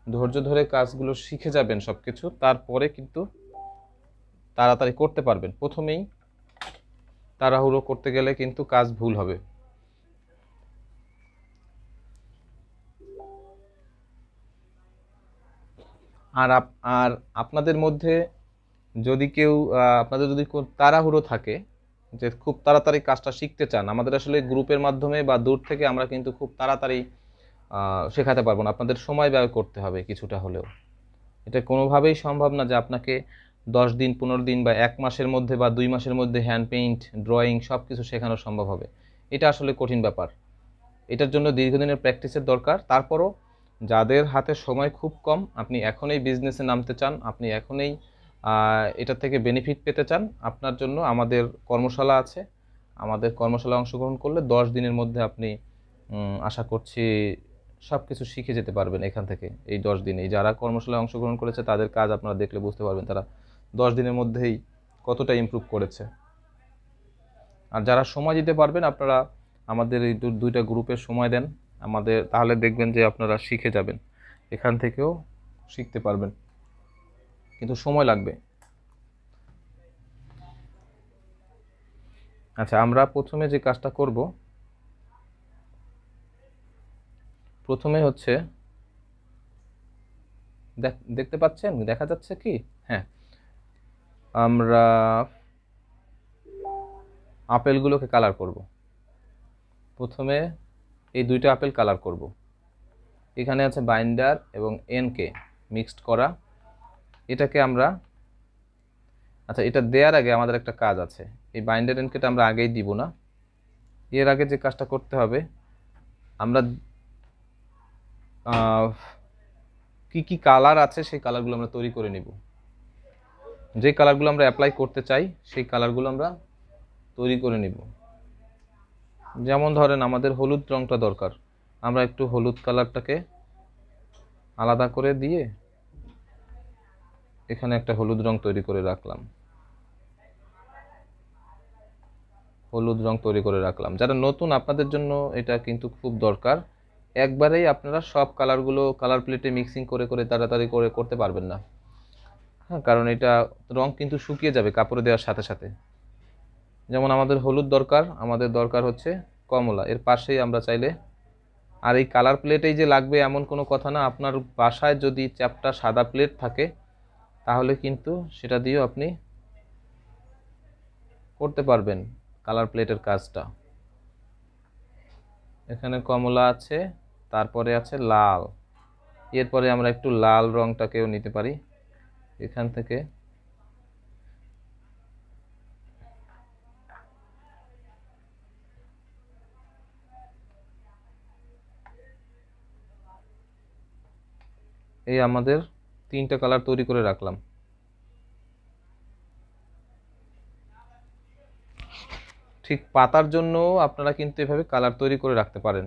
ধৈর্য ধরে কাজগুলো শিখে যাবেন সব কিছু, তারপরে কিন্তু তাড়াতাড়ি করতে পারবেন। প্রথমেই তাড়াহুড়ো করতে গেলে কিন্তু কাজ ভুল হবে। আর আর আপনাদের মধ্যে যদি কেউ আপনাদের যদি তাড়াহুড়ো থাকে, যে খুব তাড়াতাড়ি কাজটা শিখতে চান, আমাদের আসলে গ্রুপের মাধ্যমে বা দূর থেকে আমরা কিন্তু খুব তাড়াতাড়ি শেখাতে পারবো না, আপনাদের সময় ব্যয় করতে হবে কিছুটা হলেও। এটা কোনোভাবেই সম্ভব না যে আপনাকে 10 দিন 15 দিন বা 1 মাসের মধ্যে বা 2 মাসের মধ্যে হ্যান্ড পেইন্ট, ড্রয়িং সব কিছু শেখানো সম্ভব হবে। এটা আসলে কঠিন ব্যাপার। এটার জন্য দীর্ঘদিনের প্র্যাকটিসের দরকার। তারপরও যাদের হাতে সময় খুব কম, আপনি এখনই বিজনেসে নামতে চান, আপনি এখনই এটা থেকে বেনিফিট পেতে চান, আপনার জন্য আমাদের কর্মশালা আছে। আমাদের কর্মশালায় অংশগ্রহণ করলে 10 দিনের মধ্যে আপনি আশা করছি সব কিছু শিখে যেতে পারবেন এখান থেকে। এই 10 দিনেই যারা কর্মশালায় অংশগ্রহণ করেছে তাদের কাজ আপনারা দেখলে বুঝতে পারবেন তারা 10 দিনের মধ্যেই কতটা ইমপ্রুভ করেছে। আর যারা সময় দিতে পারবেন, আপনারা আমাদের এই দুইটা গ্রুপের সময় দেন আমাদের, তাহলে দেখবেন যে আপনারা শিখে যাবেন, এখান থেকেও শিখতে পারবেন, কিন্তু সময় লাগবে। আচ্ছা, আমরা প্রথমে যে কাজটা করব, প্রথমে হচ্ছে দেখতে পাচ্ছেন, দেখা যাচ্ছে কি? হ্যাঁ, আমরা আপেলগুলোকে কালার করব। প্রথমে এই দুইটা আপেল কালার করব। এখানে আছে বাইন্ডার এবং এনকে মিক্সড করা। এটাকে আমরা, আচ্ছা, এটা দেওয়ার আগে আমাদের একটা কাজ আছে। এই বাইন্ডার এনকেটা আমরা আগেই দিব না, এর আগে যে কাজটা করতে হবে, আমরা কি কি কালার আছে সেই কালারগুলো আমরা তৈরি করে নিব। যে কালারগুলো আমরা অ্যাপ্লাই করতে চাই সেই কালারগুলো আমরা তৈরি করে নিব। যেমন ধরেন আমাদের হলুদ রঙটা দরকার, আমরা একটু হলুদ কালারটাকে আলাদা করে দিয়ে এখানে একটা হলুদ রং তৈরি করে রাখলাম। হলুদ রং তৈরি করে রাখলাম। যারা নতুন, আপনাদের জন্য এটা কিন্তু খুব দরকার। একবারেই আপনারা সব কালারগুলো কালার প্লেটে মিক্সিং করে করে তাড়াতাড়ি করে করতে পারবেন না। হ্যাঁ, কারণ এটা রং কিন্তু শুকিয়ে যাবে কাপড়ে দেওয়ার সাথে সাথে। যেমন আমাদের হলুদ দরকার, আমাদের দরকার হচ্ছে কমলা, এর পাশেই আমরা চাইলে, আর এই কালার প্লেটেই যে লাগবে এমন কোনো কথা না। আপনার বাসায় যদি চ্যাপ্টা সাদা প্লেট থাকে তাহলে কিন্তু সেটা দিয়েও আপনি করতে পারবেন কালার প্লেটের কাজটা। এখানে কমলা আছে, তারপরে আছে লাল, এরপরে আমরা একটু লাল রংটাকেও নিতে পারি এখান থেকে। এই আমাদের 3টা কালার তৈরি করে রাখলাম। ঠিক পাতার জন্য আপনারা কিন্তু এভাবে কালার তৈরি করে রাখতে পারেন।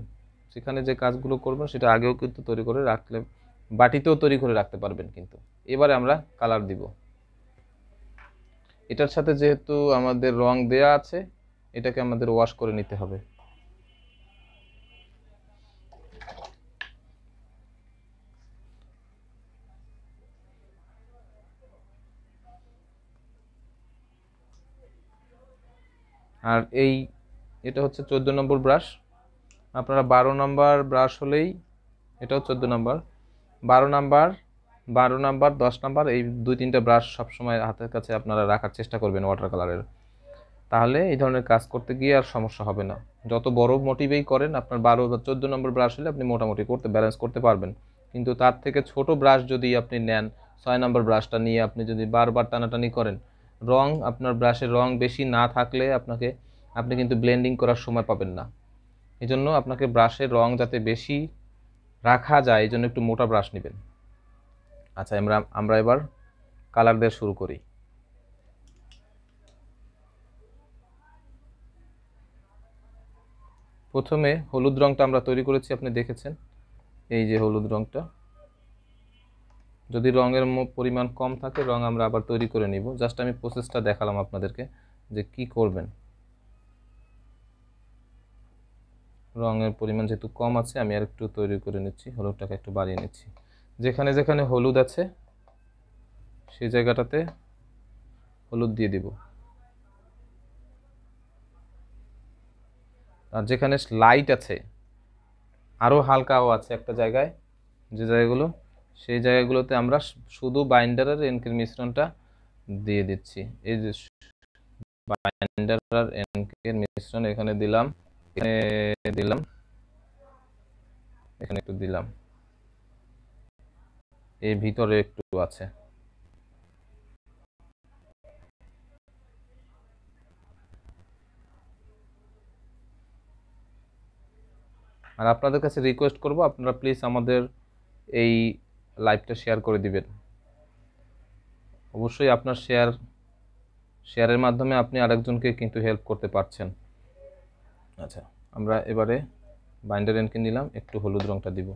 সেখানে যে কাজগুলো করবেন সেটা আগেও কিন্তু তৈরি করে রাখলে, বাটিতেও তৈরি করে রাখতে পারবেন। কিন্তু এবারে আমরা কালার দিব। এটার সাথে যেহেতু আমাদের রং দেয়া আছে, এটাকে আমাদের ওয়াশ করে নিতে হবে। আর এটা হচ্ছে 14 নম্বর ব্রাশ। আপনারা 12 নম্বর ব্রাশ হলেই, এটাও 14 নম্বর, 12 নম্বর, 12 নম্বর, 10 নম্বর, এই 2-3টা ব্রাশ সবসময় হাতের কাছে আপনারা রাখার চেষ্টা করবেন ওয়াটার কালারের। তাহলে এই ধরনের কাজ করতে গিয়ে আর সমস্যা হবে না। যত বড় মোটিভেই করেন, আপনার 12 বা 14 নম্বর ব্রাশ হলে আপনি মোটামুটি ব্যালেন্স করতে পারবেন। কিন্তু তার থেকে ছোট ব্রাশ যদি আপনি নেন, 6 নম্বর ব্রাশটা নিয়ে আপনি যদি বারবার টানাটানি করেন, আপনার ব্রাশের রং বেশি না থাকলে আপনি কিন্তু ব্লেন্ডিং করার সময় পাবেন না। এই জন্য আপনাকে ব্রাশের রং যাতে বেশি রাখা যায়, এই জন্য একটু মোটা ব্রাশ নেবেন। আচ্ছা, আমরা এবার কালার দেওয়া শুরু করি। প্রথমে হলুদ রংটা আমরা তৈরি করেছি, আপনি দেখেছেন, এই যে হলুদ রংটা। যদি রঙের পরিমাণ কম থাকে, রং আমরা আবার তৈরি করে নিব। জাস্ট আমি প্রসেসটা দেখালাম আপনাদেরকে যে কি করবেন। রঙের পরিমাণ যেহেতু কম আছে, আমি আর একটু তৈরি করে নিচ্ছি, হলুদটাকে একটু বাড়িয়ে নিচ্ছি। যেখানে যেখানে হলুদ আছে সেই জায়গাটাতে হলুদ দিয়ে দিব। আর যেখানে লাইট আছে, আরও হালকাও আছে একটা জায়গায়, যে জায়গাগুলো, সেই জায়গাগুলোতে আমরা শুধু বাইন্ডার আর এনকের মিশ্রণটা দিয়ে দিচ্ছি। এই যে বাইন্ডার আর এনকের মিশ্রণ এখানে দিলাম, এখানে দিলাম, এখানে একটু দিলাম, এই ভিতরে একটু আছে। আর আপনাদের কাছে রিকোয়েস্ট করব, আপনারা প্লিজ আমাদের এই লাইভটা শেয়ার করে দিবেন। অবশ্যই আপনার শেয়ারের মাধ্যমে আপনি আরেকজনকে কিন্তু হেল্প করতে পারছেন। আচ্ছা, আমরা এবারে বাইন্ডার এনকে নিলাম, একটু হলুদ রংটা দিব।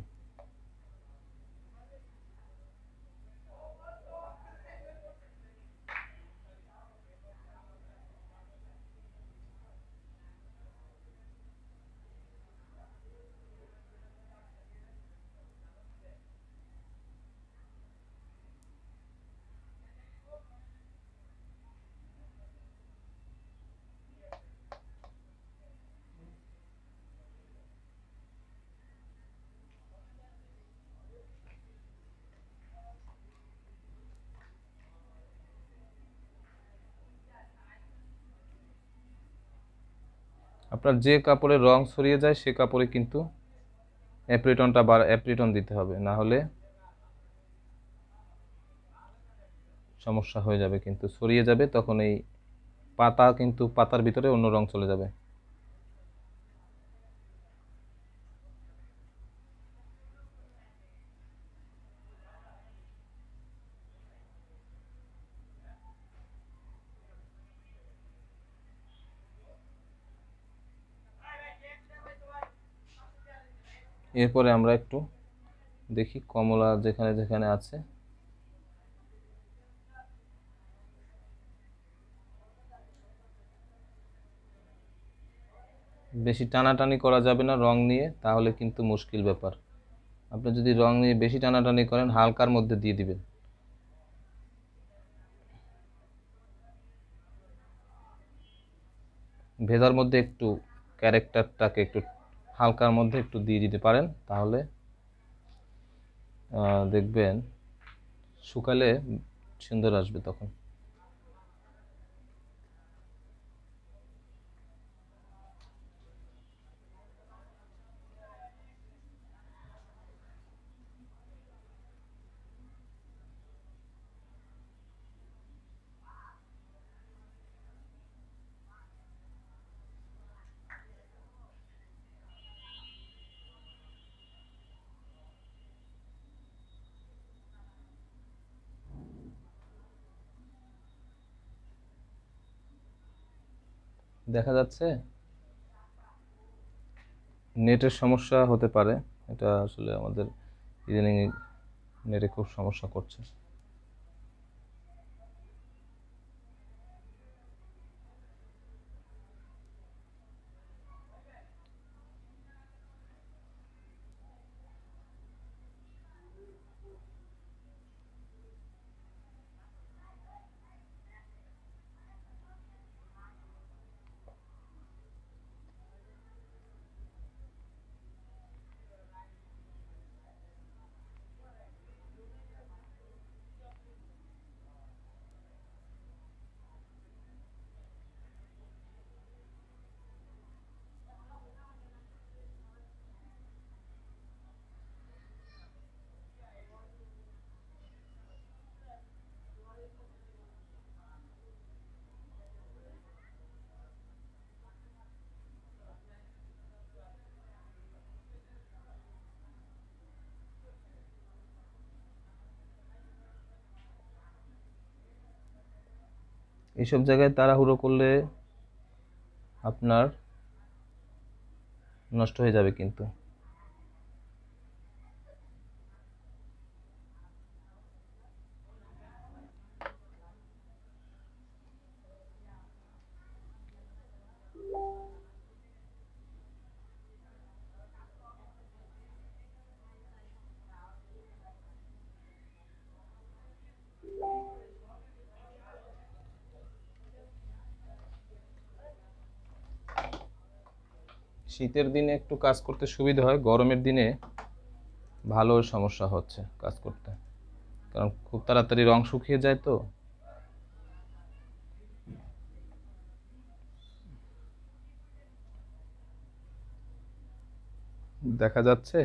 আপনার যে কাপড়ে রং ছড়িয়ে যায় সে কাপড়ে কিন্তু অ্যাপ্রিটন দিতে হবে, না হলে সমস্যা হয়ে যাবে, কিন্তু ছড়িয়ে যাবে, তখন এই পাতার ভিতরে অন্য রং চলে যাবে। এরপরে আমরা একটু দেখি কমলা যেখানে যেখানে আছে, বেশি টানাটানি করা যাবে না রং নিয়ে, তাহলে কিন্তু মুশকিল ব্যাপার। আপনি যদি রং নিয়ে বেশি টানাটানি করেন, হালকার মধ্যে দিয়ে দিবেন। ভেজার মধ্যে একটু ক্যারেক্টারটাকে একটু হালকার মধ্যে একটু দিয়ে দিতে পারেন, তাহলে দেখবেন শুকালে সুন্দর আসবে তখন। দেখা যাচ্ছে নেটের সমস্যা হতে পারে, এটা আসলে আমাদের ইদানিং নেটে খুব সমস্যা করছে। এইসব জায়গায় তাড়াহুড়ো করলে আপনার নষ্ট হয়ে যাবে কিন্তু। শীতের দিনে একটু কাজ করতে সুবিধা হয়, গরমের দিনে ভালো সমস্যা হচ্ছে কাজ করতে, কারণ খুব তাড়াতাড়ি রং শুকিয়ে যায় তো। দেখা যাচ্ছে?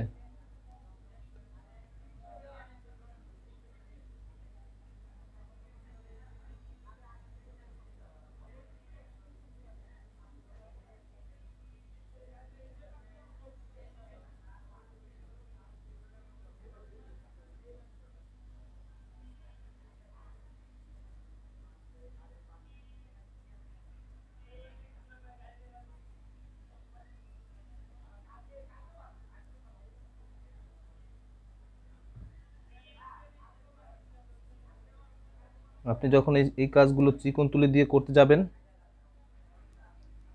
আপনি যখন এই কাজগুলো চিকন তুলি দিয়ে করতে যাবেন,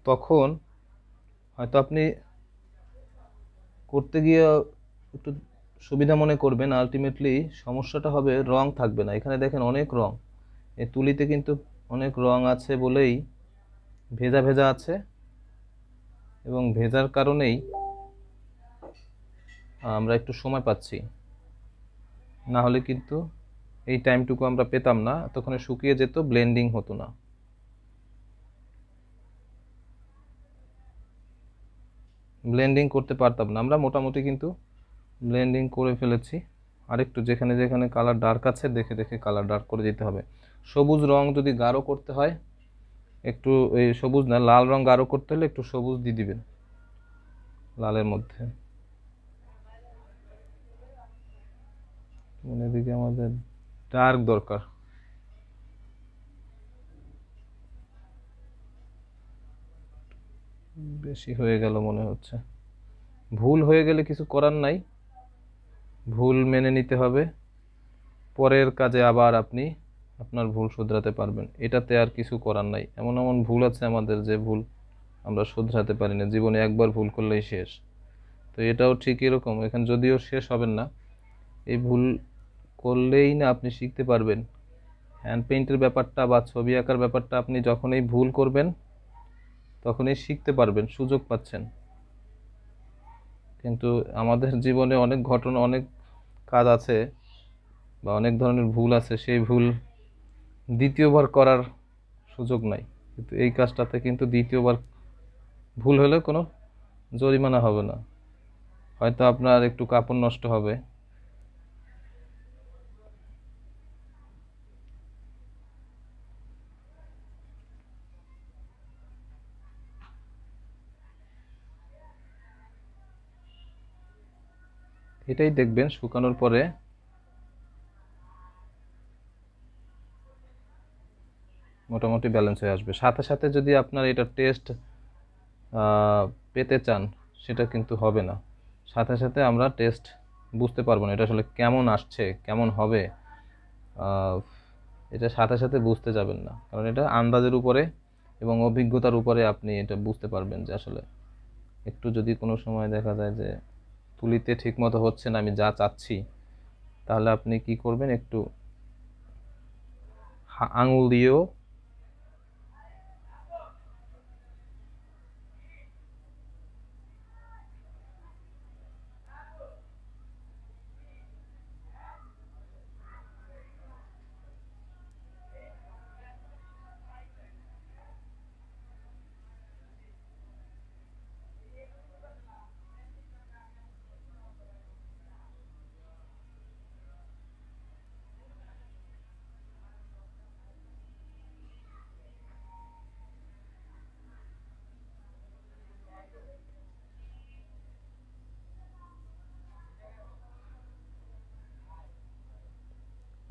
তখন হয়তো আপনি করতে গিয়ে একটু সুবিধা মনে করবেন, আলটিমেটলি সমস্যাটা হবে রং থাকবে না। এখানে দেখেন অনেক রং, এই তুলিতে কিন্তু অনেক রং আছে বলেই ভেজা ভেজা আছে, এবং ভেজার কারণেই আমরা একটু সময় পাচ্ছি, না হলে কিন্তু এই টাইমটুকু আমরা পেতাম না, তখন শুকিয়ে যেত, ব্লেন্ডিং হতো না। ব্লেন্ডিং করতে পারতাম না আমরা, মোটামুটি কিন্তু ব্লেন্ডিং করে ফেলেছি। আরেকটু যেখানে যেখানে কালার ডার্ক আছে দেখে দেখে কালার ডার্ক করে দিতে হবে। সবুজ রং যদি গাঢ় করতে হয়, একটু এই সবুজ না, লাল রং গাঢ় করতে হলে একটু সবুজ দিয়ে দিবেন লালের মধ্যে। মানে এদিকে আমাদের ডার্ক দরকার। বেশি হয়ে গেল মনে হচ্ছে। ভুল হয়ে গেলে কিছু করার নাই, ভুল মেনে নিতে হবে, পরের কাজে আবার আপনি আপনার ভুল শুধরাতে পারবেন, এটাতে আর কিছু করার নাই। এমন এমন ভুল আছে আমাদের যে ভুল আমরা শুধরাতে পারি না, জীবনে একবার ভুল করলেই শেষ। তো এটাও ঠিক এরকম, এখানে যদিও শেষ হবেন না, এই ভুল করলেই না আপনি শিখতে পারবেন। হ্যান্ড পেইন্টের ব্যাপারটা বা ছবি আঁকার ব্যাপারটা আপনি যখনই ভুল করবেন তখনই শিখতে পারবেন, সুযোগ পাচ্ছেন। কিন্তু আমাদের জীবনে অনেক ঘটনা, অনেক কাজ আছে বা অনেক ধরনের ভুল আছে, সেই ভুল দ্বিতীয়বার করার সুযোগ নাই। কিন্তু এই কাজটাতে কিন্তু দ্বিতীয়বার ভুল হলে কোনো জরিমানা হবে না, হয়তো আপনার একটু কাপড় নষ্ট হবে, এটাই দেখবেন শুকানোর পরে মোটামুটি ব্যালেন্স হয়ে আসবে। সাথে সাথে যদি আপনার এটা টেস্ট পেতে চান, সেটা কিন্তু হবে না। সাথে সাথে আমরা টেস্ট বুঝতে পারবো না এটা আসলে কেমন আসছে, কেমন হবে, এটা সাথে সাথে বুঝতে যাবেন না, কারণ এটা আন্দাজের উপরে এবং অভিজ্ঞতার উপরে আপনি এটা বুঝতে পারবেন যে আসলে একটু যদি কোনো সময় দেখা যায় যে তুলিতে ঠিক মতো হচ্ছে না আমি যা চাচ্ছি, তাহলে আপনি কি করবেন, একটু আঙুল দিয়েও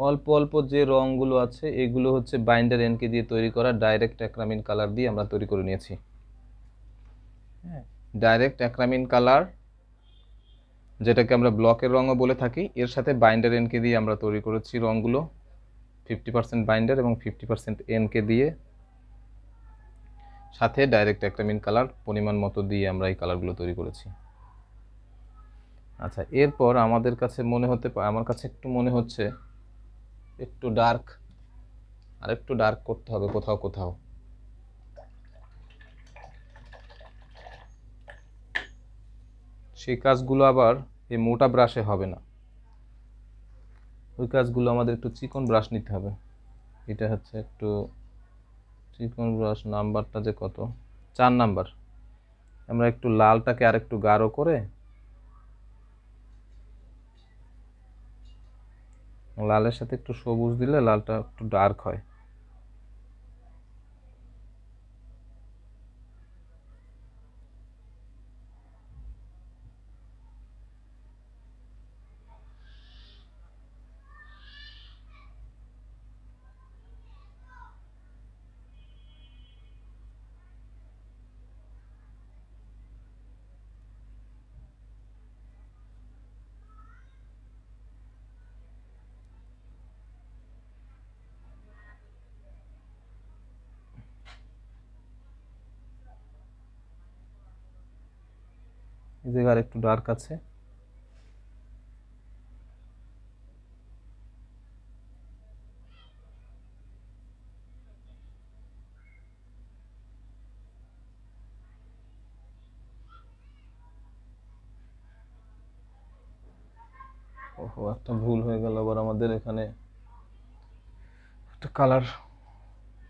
অল্প অল্প যে রঙগুলো আছে এগুলো হচ্ছে বাইন্ডার এনকে দিয়ে তৈরি করা ডাইরেক্ট অ্যাক্রামিন কালার দিয়ে আমরা তৈরি করে নিয়েছি। ডাইরেক্ট অ্যাক্রামিন কালার, যেটাকে আমরা ব্লকের রঙও বলে থাকি, এর সাথে বাইন্ডার এনকে দিয়ে আমরা তৈরি করেছি রঙগুলো। 50% বাইন্ডার এবং 50% এনকে দিয়ে, সাথে ডাইরেক্ট অ্যাক্রামিন কালার পরিমাণ মতো দিয়ে আমরা এই কালারগুলো তৈরি করেছি। আচ্ছা, এরপর আমাদের কাছে আমার কাছে একটু মনে হচ্ছে একটু ডার্ক, আর একটু ডার্ক করতে হবে কোথাও কোথাও। সেই কাজগুলো আবার এই মোটা ব্রাশে হবে না, ওই কাজগুলো আমাদের একটু চিকন ব্রাশ নিতে হবে। এটা হচ্ছে একটু চিকন ব্রাশ, নাম্বারটা যে কত, 4 নাম্বার। আমরা একটু লালটাকে আর একটু গাঢ় করে লালের সাথে একটু সবুজ দিলে লালটা একটু ডার্ক হয়। এই জায়গায় আর একটু ডার্ক আছে। ওহো, একটা ভুল হয়ে গেল আবার আমাদের, এখানে একটা কালার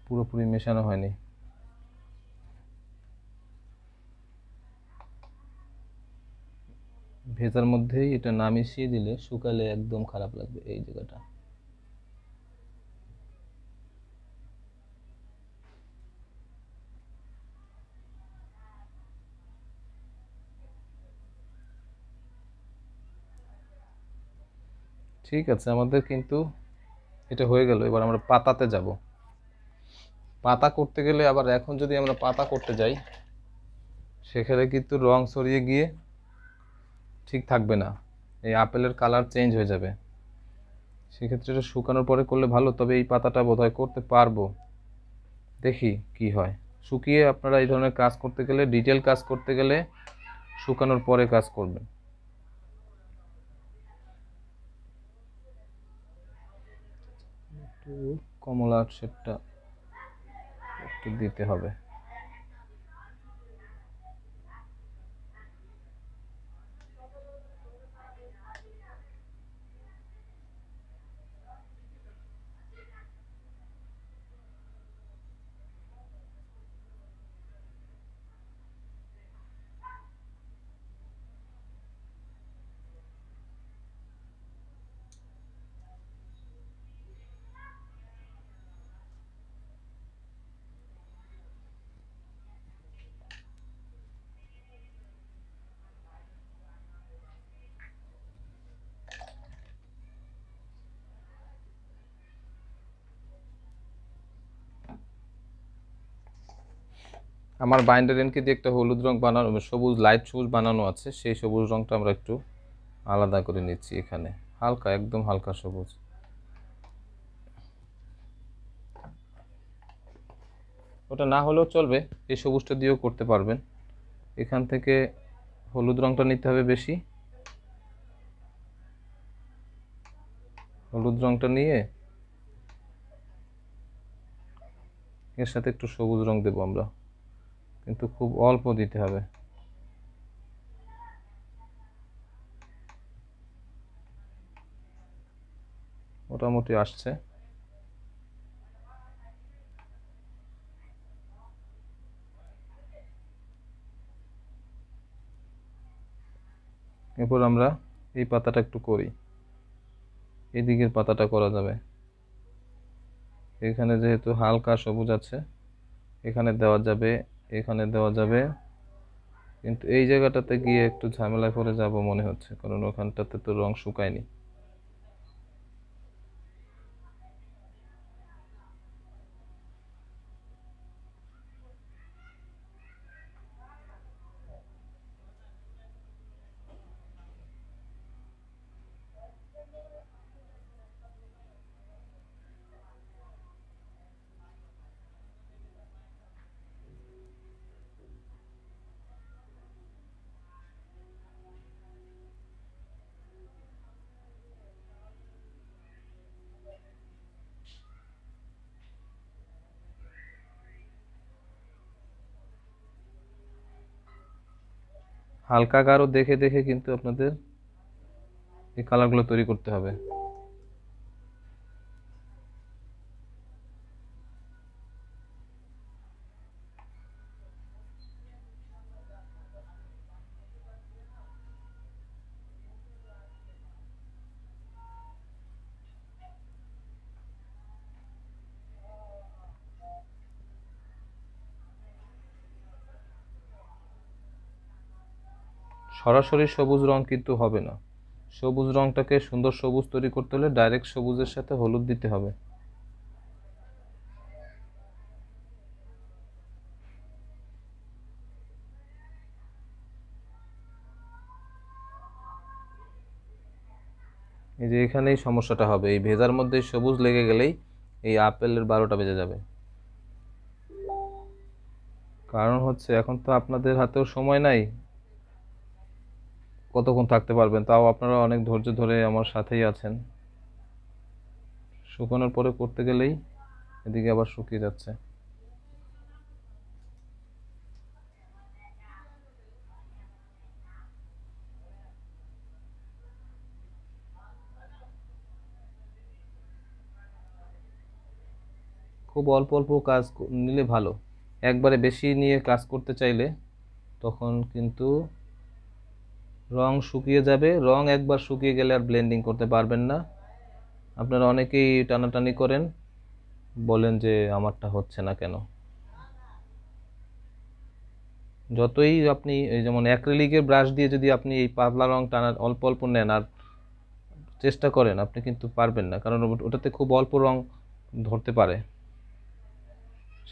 পুরোপুরি মেশানো হয়নি। ভেজার মধ্যেই এটা না মিশিয়ে দিলে শুকালে একদম খারাপ লাগবে এই জায়গাটা। ঠিক আছে, আমাদের কিন্তু এটা হয়ে গেল। এবার আমরা পাতাতে যাব। পাতা করতে গেলে আবার এখন যদি আমরা পাতা করতে যাই সেখানে কিন্তু রং ছড়িয়ে গিয়ে ঠিক থাকবে না, এই আপেলের কালার চেঞ্জ হয়ে যাবে। সেক্ষেত্রে এটা শুকানোর পরে করলে ভালো। তবে এই পাতাটা বোধহয় করতে পারবো, দেখি কি হয়। শুকিয়ে আপনারা এই ধরনের কাজ করতে গেলে, ডিটেল কাজ করতে গেলে শুকানোর পরে কাজ করবেন। একটু কমলা শেডটা একটু দিতে হবে। আমার বাইন্ডার এনকে দিয়ে একটা হলুদ রং বানানো, সবুজ, লাইট সবুজ বানানো আছে। সেই সবুজ রংটা আমরা একটু আলাদা করে নিচ্ছি এখানে, হালকা, একদম হালকা সবুজ। ওটা না হলেও চলবে, এই সবুজটা দিয়েও করতে পারবেন। এখান থেকে হলুদ রংটা নিতে হবে বেশি। হলুদ রংটা নিয়ে এর সাথে একটু সবুজ রং দেবো আমরা, কিন্তু খুব অল্প দিতে হবে। মোটামুটি আসছে। এরপর আমরা এই পাতাটা একটু করি, এদিকের পাতাটা করা যাবে। এখানে যেহেতু হালকা সবুজ আছে, এখানে দেওয়া যাবে, এখানে দেওয়া যাবে, কিন্তু এই জায়গাটাতে গিয়ে একটু ঝামেলায় পড়ে যাব মনে হচ্ছে, কারণ ওখানটাতে তো রং শুকায়নি। হালকা গাঢ় দেখে দেখে কিন্তু আপনাদের এই কালারগুলো তৈরি করতে হবে। সরাসরি সবুজ রং কিন্তু হবে না, সবুজ রংটাকে সুন্দর সবুজ তৈরি করতে হলে ডাইরেক্ট সবুজের সাথে হলুদ দিতে হবে। এই যে এখানেই সমস্যাটা হবে, এই ভেজার মধ্যে সবুজ লেগে গেলেই এই আপেলের 12টা বেজে যাবে। কারণ হচ্ছে এখন তো আপনাদের হাতেও সময় নাই, কতক্ষণ থাকতে পারবেন, তাও আপনারা অনেক ধৈর্য ধরে আমার সাথেই আছেন। শুকানোর পরে করতে গেলেই এদিকে আবার শুকিয়ে যাচ্ছে। খুব অল্প অল্প কাজ নিলে ভালো, একবারে বেশি নিয়ে কাজ করতে চাইলে তখন কিন্তু রং শুকিয়ে যাবে, রং একবার শুকিয়ে গেলে আর ব্লেন্ডিং করতে পারবেন না। আপনারা অনেকেই টানাটানি করেন, বলেন যে আমারটা হচ্ছে না কেন। যতই আপনি এই যেমন অ্যাক্রিলিকের ব্রাশ দিয়ে যদি আপনি এই পাতলা রং টানার অল্প অল্প নেন আর চেষ্টা করেন, আপনি কিন্তু পারবেন না, কারণ ওটাতে খুব অল্প রং ধরতে পারে।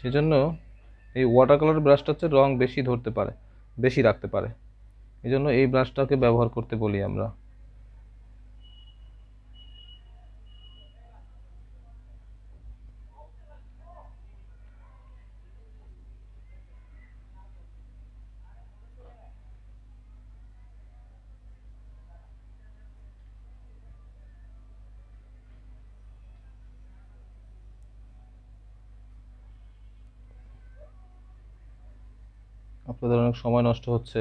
সেজন্য এই ওয়াটার কালার ব্রাশটা হচ্ছে রং বেশি ধরতে পারে, বেশি রাখতে পারে, এই জন্য এই ব্রাশটাকে ব্যবহার করতে বলি আমরা। আপনাদের অনেক সময় নষ্ট হচ্ছে।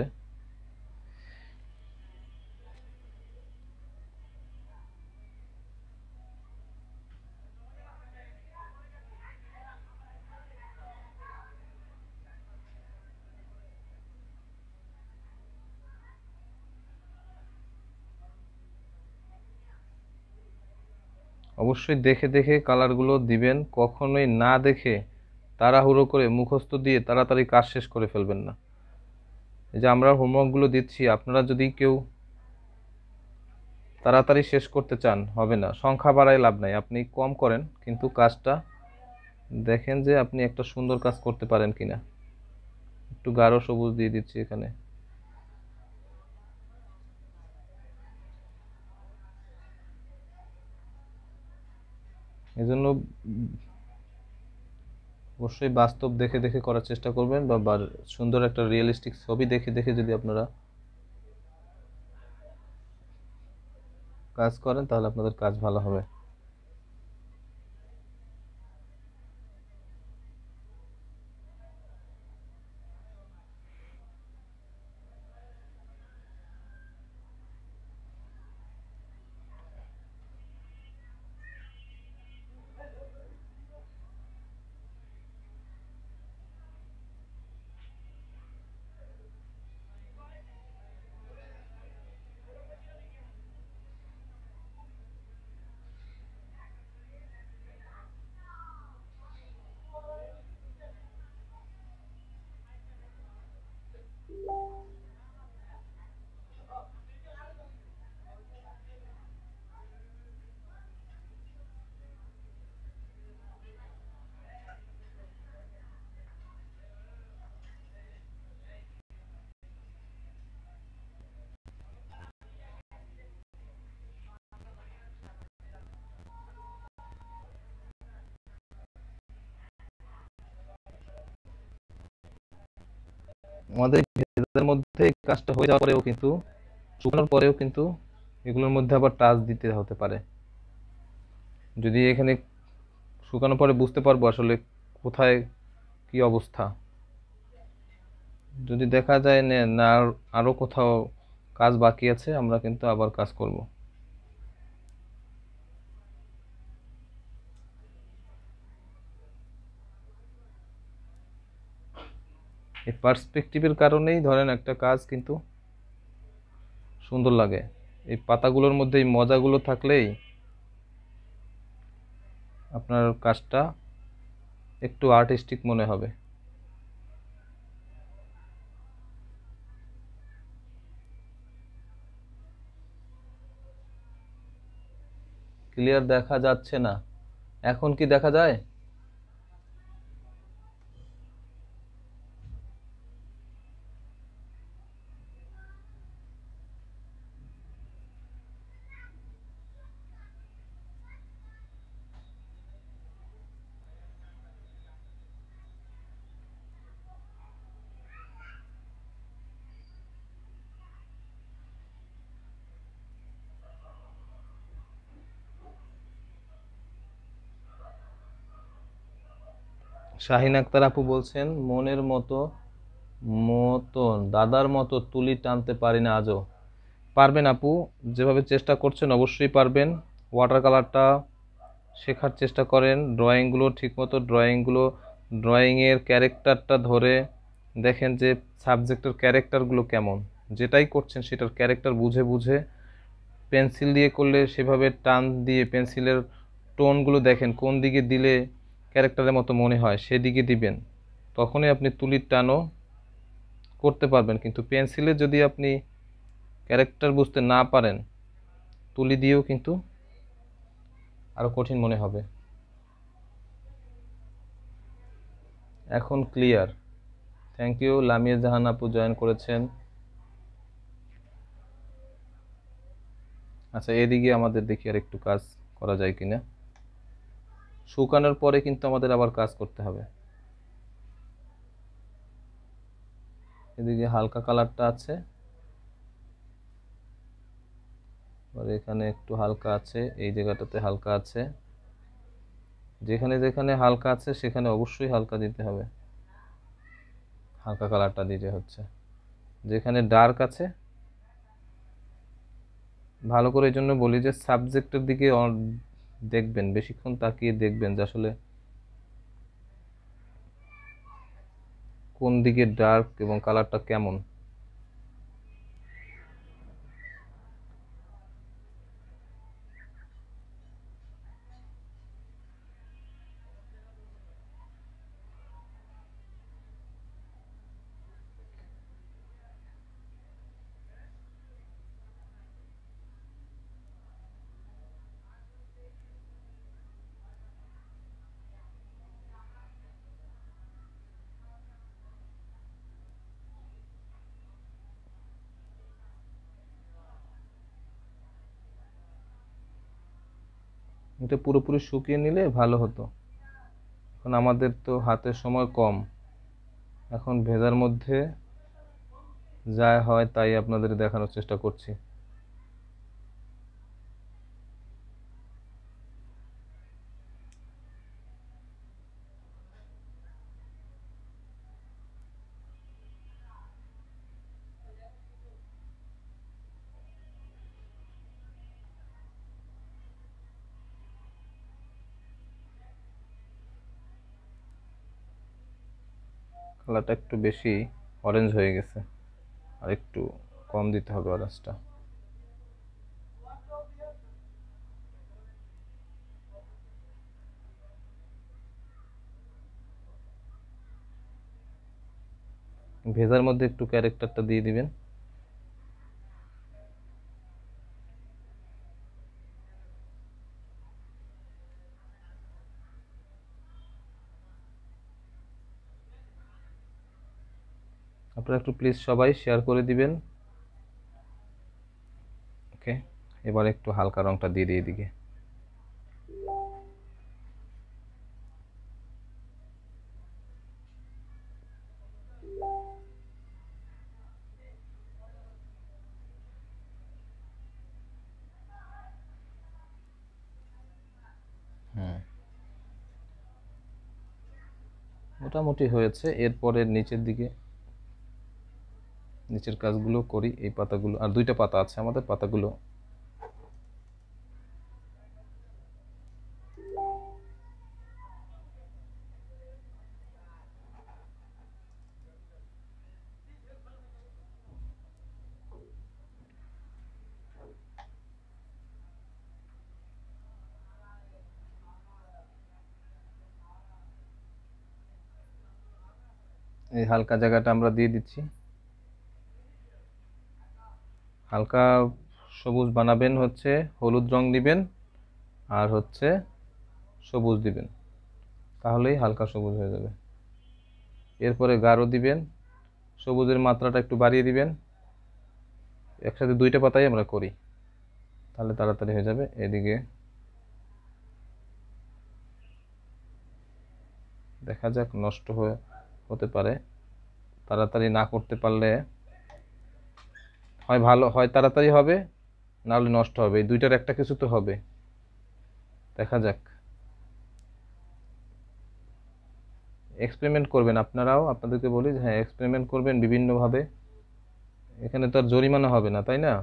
অবশ্যই দেখে দেখে কালারগুলো দিবেন, কখনোই না দেখে তাড়াহুড়ো করে মুখস্থ দিয়ে তাড়াতাড়ি কাজ শেষ করে ফেলবেন না। এই যে আমরা হোমওয়ার্কগুলো দিচ্ছি, আপনারা যদি কেউ তাড়াতাড়ি শেষ করতে চান হবে না, সংখ্যা বাড়ায় লাভ নাই, আপনি কম করেন কিন্তু কাজটা দেখেন যে আপনি একটা সুন্দর কাজ করতে পারেন কিনা। একটু গাঢ় সবুজ দিয়ে দিচ্ছি এখানে। এজন্য অবশ্যই বাস্তব দেখে দেখে করার চেষ্টা করবেন, বা সুন্দর একটা রিয়েলিস্টিক ছবি দেখে দেখে যদি আপনারা কাজ করেন তাহলে আপনাদের কাজ ভালো হবে। আমাদের ভেজের মধ্যে এই কাজটা হয়ে যাওয়ার পরেও কিন্তু, শুকানোর পরেও কিন্তু এগুলোর মধ্যে আবার টাচ দিতে হতে পারে। যদি এখানে শুকানোর পরে বুঝতে পারবো আসলে কোথায় কি অবস্থা। যদি দেখা যায় না আরো কোথাও কাজ বাকি আছে, আমরা কিন্তু আবার কাজ করব। এই পার্সপেক্টিভের কারণেই ধরেন একটা কাজ কিন্তু সুন্দর লাগে। এই পাতাগুলোর মধ্যে এই মজাগুলো থাকলেই আপনার কাজটা একটু আর্টিস্টিক মনে হবে। ক্লিয়ার দেখা যাচ্ছে না, এখন কি দেখা যায়? শাহিন আক্তার আপু বলছেন, মনের মতো মতন দাদার মতো তুলি টানতে পারি না আজও। পারবেন আপু, যেভাবে চেষ্টা করছেন অবশ্যই পারবেন। ওয়াটার কালারটা শেখার চেষ্টা করেন, ড্রয়িংগুলো ঠিকমতো ড্রয়িংয়ের ক্যারেক্টারটা ধরে দেখেন যে সাবজেক্টের ক্যারেক্টারগুলো কেমন। যেটাই করছেন সেটার ক্যারেক্টার বুঝে বুঝে, পেন্সিল দিয়ে করলে সেভাবে টান দিয়ে পেন্সিলের টোনগুলো দেখেন কোন দিকে দিলে ক্যারেক্টারের মতো মনে হয় সেদিকে দিবেন, তখনই আপনি তুলির টানও করতে পারবেন। কিন্তু পেন্সিলে যদি আপনি ক্যারেক্টার বুঝতে না পারেন, তুলি দিয়েও কিন্তু আরো কঠিন মনে হবে। এখন clear. Thank you. Lamia Jahan আপু জয়েন করেছেন। আচ্ছা, এদিকে আমাদের দেখি আর একটু কাজ করা যায় কিনা। শুকানোর পরে কিন্তু আমাদের আবার কাজ করতে হবে। এদিকে হালকা কালারটা আছে, আর এখানে একটু হালকা আছে, এই জায়গাটাতে হালকা আছে। যেখানে যেখানে হালকা আছে সেখানে অবশ্যই হালকা দিতে হবে, হালকা কালারটা দিতে হচ্ছে। যেখানে ডার্ক আছে, ভালো করে এই জন্য বলি যে সাবজেক্টের দিকে দেখবেন, বেশিক্ষণ তাকিয়ে দেখবেন যে আসলে কোন দিকে ডার্ক এবং কালারটা কেমন। এটা পুরোপুরি শুকিয়ে নিলে ভালো হতো। এখন আমাদের তো হাতে সময় কম, এখন ভেজার মধ্যে যা হয় তাই আপনাদের দেখানোর চেষ্টা করছি। কালারটা একটু বেশি অরেঞ্জ হয়ে গেছে, আর একটু কম দিতে হবে অরেঞ্জটা। ভেজার মধ্যে একটু ক্যারেক্টারটা দিয়ে দিবেন। আপনারা একটু প্লিজ সবাই শেয়ার করে দিবেন। ওকে, এবার একটু হালকা রংটা দিয়ে দিই এদিকে। হুম, মোটামুটি হয়েছে। এরপরে নিচের দিকে নিচের কাজগুলো করি। এই পাতাগুলো, আর 2টা পাতা আছে আমাদের, পাতাগুলো এই হালকা জায়গাটা আমরা দিয়ে দিচ্ছি। হালকা সবুজ বানাবেন হচ্ছে হলুদ রং দিবেন আর হচ্ছে সবুজ দিবেন, তাহলেই হালকা সবুজ হয়ে যাবে। এরপরে গাঢ় দিবেন, সবুজের মাত্রাটা একটু বাড়িয়ে দিবেন। একসাথে 2টা পাতাই আমরা করি, তাহলে তাড়াতাড়ি হয়ে যাবে। এদিকে দেখা যাক, নষ্ট হতে পারে। তাড়াতাড়ি না করতে পারলে হয় ভালো, হয় তাড়াতাড়ি হবে, না হলে নষ্ট হবে। এই 2টার একটা কিছু তো হবে, দেখা যাক। এক্সপেরিমেন্ট করবেন আপনারাও, আপনাদেরকে বলি যে হ্যাঁ এক্সপেরিমেন্ট করবেন বিভিন্নভাবে। এখানে তো আর জরিমানা হবে না, তাই না?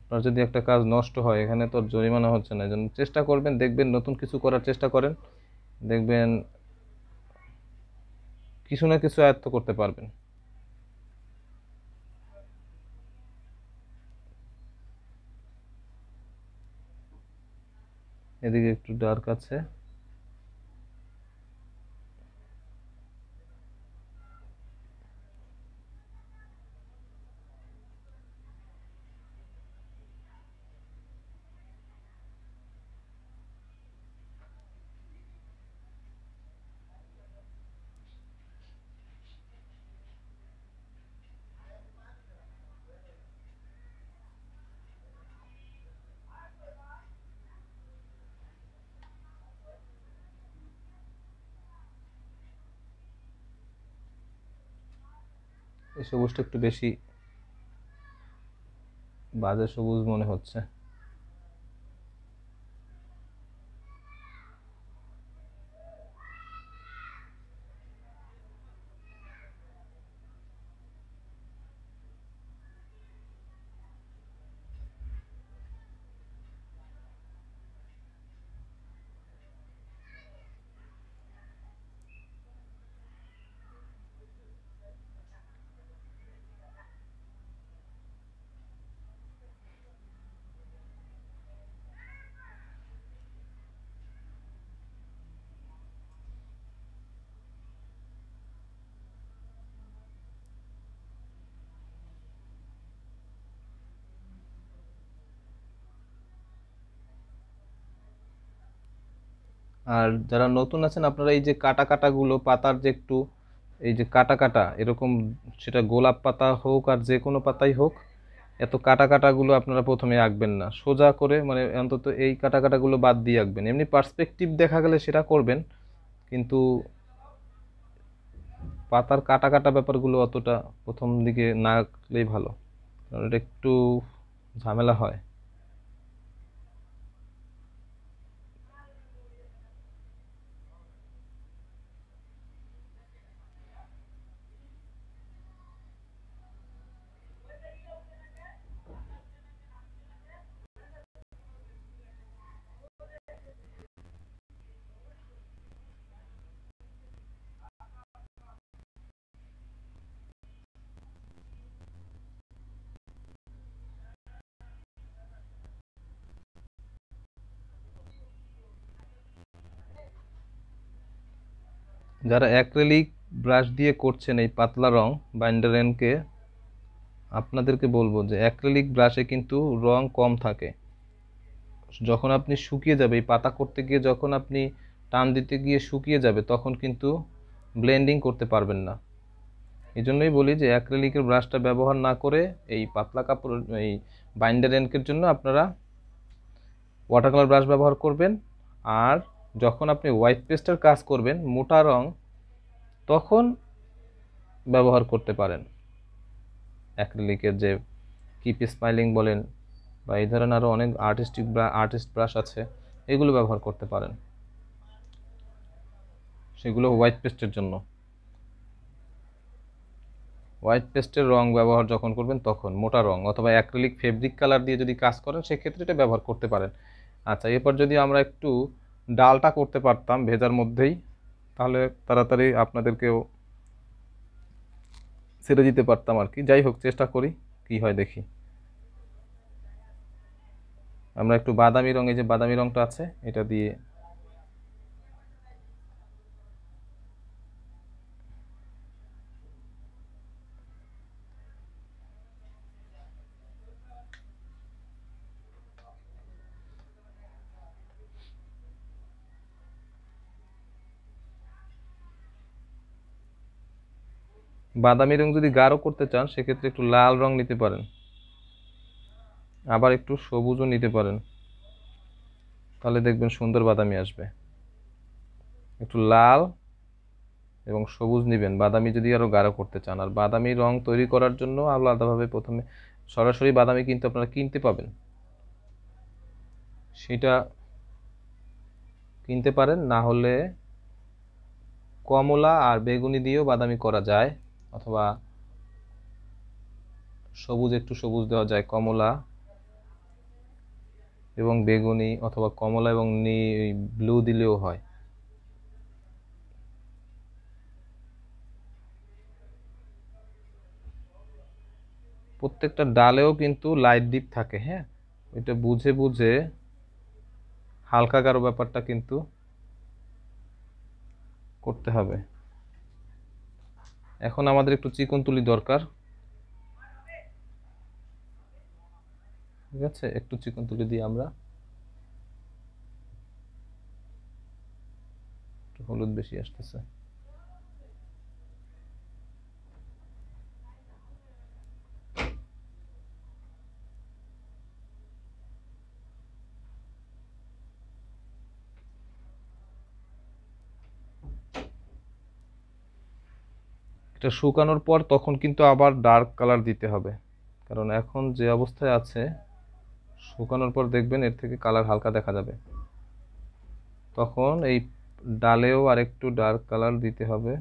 আপনার যদি একটা কাজ নষ্ট হয়, এখানে তো আর জরিমানা হচ্ছে না। এজন্য চেষ্টা করবেন, দেখবেন নতুন কিছু করার চেষ্টা করেন, দেখবেন কিছু না কিছু আয়ত্ত করতে পারবেন। এদিকে একটু ডার্ক আছে। এই সবুজটা একটু বেশি বাজে সবুজ মনে হচ্ছে। আর যারা নতুন আছেন, আপনারা এই যে কাটা কাটাগুলো, পাতার যে একটু এই যে কাটা কাটা এরকম, সেটা গোলাপ পাতা হোক আর যে কোনো পাতাই হোক, এত কাটা কাটাগুলো আপনারা প্রথমে আঁকবেন না। সোজা করে, মানে অন্তত এই কাটা কাটাগুলো বাদ দিয়ে আঁকবেন। এমনি পার্সপেক্টিভ দেখা গেলে সেটা করবেন, কিন্তু পাতার কাটা কাটা ব্যাপারগুলো অতটা প্রথম দিকে না আঁকলেই ভালো, কারণ এটা একটু ঝামেলা হয়। যারা অ্যাক্রিলিক ব্রাশ দিয়ে করছেন এই পাতলা রং বাইন্ডারেনকে, আপনাদেরকে বলবো যে অ্যাক্রিলিক ব্রাশে কিন্তু রং কম থাকে। যখন আপনি শুকিয়ে যাবে, এই পাতা করতে গিয়ে যখন আপনি টান দিতে গিয়ে শুকিয়ে যাবে, তখন কিন্তু ব্লেন্ডিং করতে পারবেন না। এই জন্যই বলি যে অ্যাক্রিলিকের ব্রাশটা ব্যবহার না করে এই পাতলা কাপড়, এই বাইন্ডার এনকের জন্য আপনারা ওয়াটার কালার ব্রাশ ব্যবহার করবেন। আর যখন আপনি হোয়াইট পেস্টের কাজ করবেন, মোটা রং, তখন ব্যবহার করতে পারেন অ্যাক্রিলিকের যে কিপ স্মাইলিং বলেন, বা এই ধরনের আরও অনেক আর্টিস্ট ব্রাশ আছে, এগুলো ব্যবহার করতে পারেন, সেগুলো হোয়াইট পেস্টের জন্য। হোয়াইট পেস্টের রং ব্যবহার যখন করবেন তখন মোটা রং অথবা অ্যাক্রিলিক ফেব্রিক কালার দিয়ে যদি কাজ করেন সেক্ষেত্রে এটা ব্যবহার করতে পারেন। আচ্ছা, এরপর যদি আমরা একটু ডালটা করতে পারতাম ভেজার মধ্যেই, তাহলে তাড়াতাড়ি আপনাদেরকেও ছেড়ে দিতে পারতাম আর কি। যাই হোক, চেষ্টা করি কি হয় দেখি। আমরা একটু বাদামি রং, এই যে বাদামি রংটা আছে এটা দিয়ে বাদামি রং যদি গাঢ় করতে চান সেক্ষেত্রে একটু লাল রং নিতে পারেন, আবার একটু সবুজও নিতে পারেন, তাহলে দেখবেন সুন্দর বাদামি আসবে। একটু লাল এবং সবুজ নেবেন বাদামি যদি আরো গাঢ় করতে চান। আর বাদামি রং তৈরি করার জন্য আলাদাভাবে প্রথমে সরাসরি বাদামি কিন্তু আপনারা কিনতে পাবেন, সেটা কিনতে পারেন, না হলে কমলা আর বেগুনি দিয়েও বাদামি করা যায়, অথবা সবুজ একটু সবুজ দেওয়া যায়, কমলা এবং বেগুনি অথবা কমলা এবং ব্লু দিলেও হয়। প্রত্যেকটা ডালেও কিন্তু লাইট ডিপ থাকে, হ্যাঁ, এটা বুঝে বুঝে হালকা গাঢ় ব্যাপারটা কিন্তু করতে হবে। এখন আমাদের একটু চিকন তুলি দরকার, ঠিক আছে, একটু চিকন তুলি দিয়ে আমরা একটু হলুদ বেশি আসতেছে। এটা শুকানোর পর তখন কিন্তু আবার ডার্ক কালার দিতে হবে, কারণ এখন যে অবস্থায় আছে শুকানোর পর দেখবেন এর থেকে কালার হালকা দেখা যাবে, তখন এই ডালেও আরেকটু ডার্ক কালার দিতে হবে।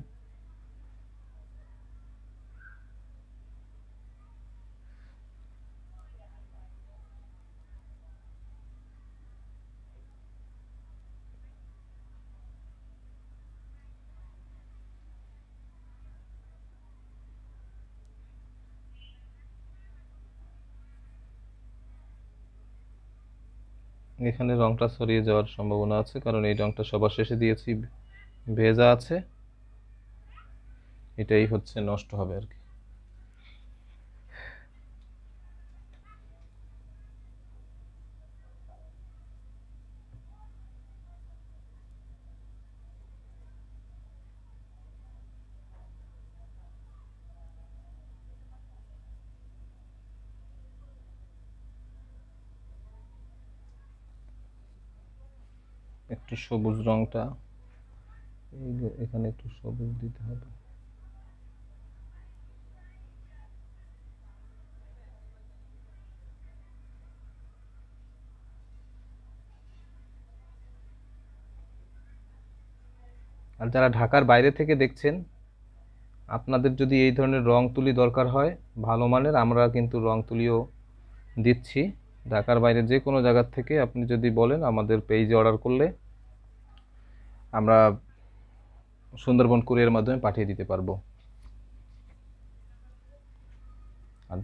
এখানে রংটা ছড়িয়ে যাওয়ার সম্ভাবনা আছে, কারণ এই রংটা সবার শেষে দিয়েছি, ভেজা আছে, এটাই হচ্ছে নষ্ট হবে আর কি। একটু সবুজ রংটা এখানে একটু সবুজ দিতে হবে। আর যারা ঢাকার বাইরে থেকে দেখছেন, আপনাদের যদি এই ধরনের রং তুলি দরকার হয় ভালো মানের, আমরা কিন্তু রং তুলিও দিচ্ছি ঢাকার বাইরে যে কোনো জায়গার থেকে। আপনি যদি বলেন আমাদের পেজে অর্ডার করলে আমরা সুন্দরবন কুরিয়ার মাধ্যমে পাঠিয়ে দিতে পারবো। আর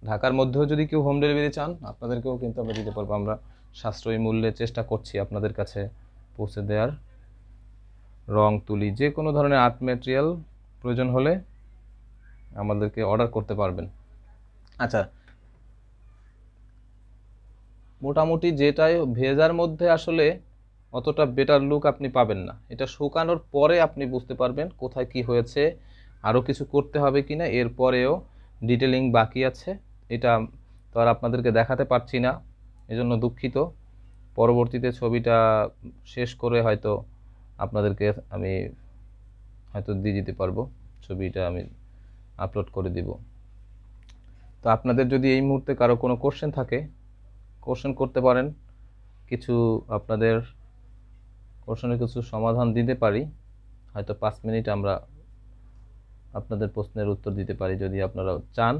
ঢাকার মধ্যেও যদি কেউ হোম ডেলিভারি চান আপনাদেরকেও কিন্তু আমরা দিতে পারবো। আমরা সাশ্রয়ী মূল্যে চেষ্টা করছি আপনাদের কাছে পৌঁছে দেওয়ার। রং তুলি যে কোনো ধরনের আর্ট ম্যাটেরিয়াল প্রয়োজন হলে আমাদেরকে অর্ডার করতে পারবেন। আচ্ছা, মোটামুটি যেটাই ভেজার মধ্যে আসলে অতটা বেটার লুক আপনি পাবেন না, এটা শুকানোর পরে আপনি বুঝতে পারবেন কোথায় কি হয়েছে, আরও কিছু করতে হবে কিনা, এরপরেও ডিটেলিং বাকি আছে, এটা তো আর আপনাদেরকে দেখাতে পারছি না, এজন্য দুঃখিত। পরবর্তীতে ছবিটা শেষ করে হয়তো আপনাদেরকে আমি হয়তো দিয়ে দিতে পারবো, ছবিটা আমি আপলোড করে দিব। তো আপনাদের যদি এই মুহূর্তে কারো কোনো কোশ্চেন থাকে কোশ্চেন করতে পারেন, কিছু আপনাদের কোশ্চেনের কিছু সমাধান দিতে পারি, হয়তো 5 মিনিট আমরা আপনাদের প্রশ্নের উত্তর দিতে পারি যদি আপনারা চান,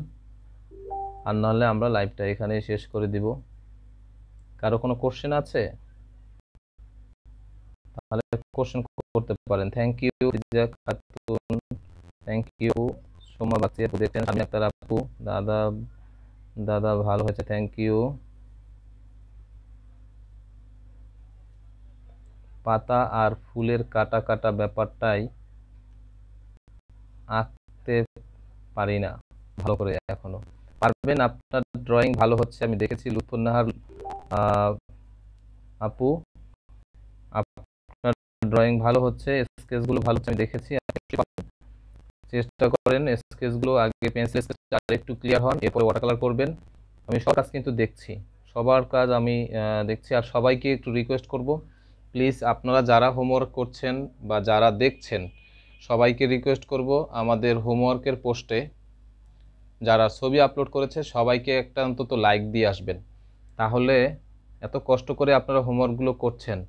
আর নাহলে আমরা লাইভটা এখানেই শেষ করে দিব। কারো কোনো কোশ্চেন আছে? তাহলে কোশ্চেন করতে পারেন। Thank you Riza Khatun, thank you Soma Bachchi আপু দেখছেন, আমি আক্তার আপু, দাদা দাদা ভালো হয়েছে, থ্যাংক ইউ। পাতা আর ফুলের কাটা কাটা ব্যাপারটাই আঁকতে পারি না ভালো করে এখনো। পারবেন, আপনার ড্রয়িং ভালো হচ্ছে, আমি দেখেছি। লুৎফুন্নাহার আপু, আপনার ড্রয়িং ভালো হচ্ছে, স্কেচগুলো ভালো হচ্ছে, আমি দেখেছি। চেষ্টা করেন স্কেচগুলো আগে পেন্সিল স্কেচ একটু ক্লিয়ার হন, এরপরে ওয়াটার কালার করবেন। আমি সবার কাজ কিন্তু দেখছি, সবার কাজ আমি দেখছি। আর সবাইকে একটু রিকোয়েস্ট করব, প্লিজ আপনারা যারা হোমওয়ার্ক করছেন বা যারা দেখছেন সবাইকে রিকোয়েস্ট করব, আমাদের হোমওয়ার্কের পোস্টে যারা ছবি আপলোড করেছে সবাইকে একটা অন্তত লাইক দিয়ে আসবেন। তাহলে এত কষ্ট করে আপনারা হোমওয়ার্কগুলো করছেন,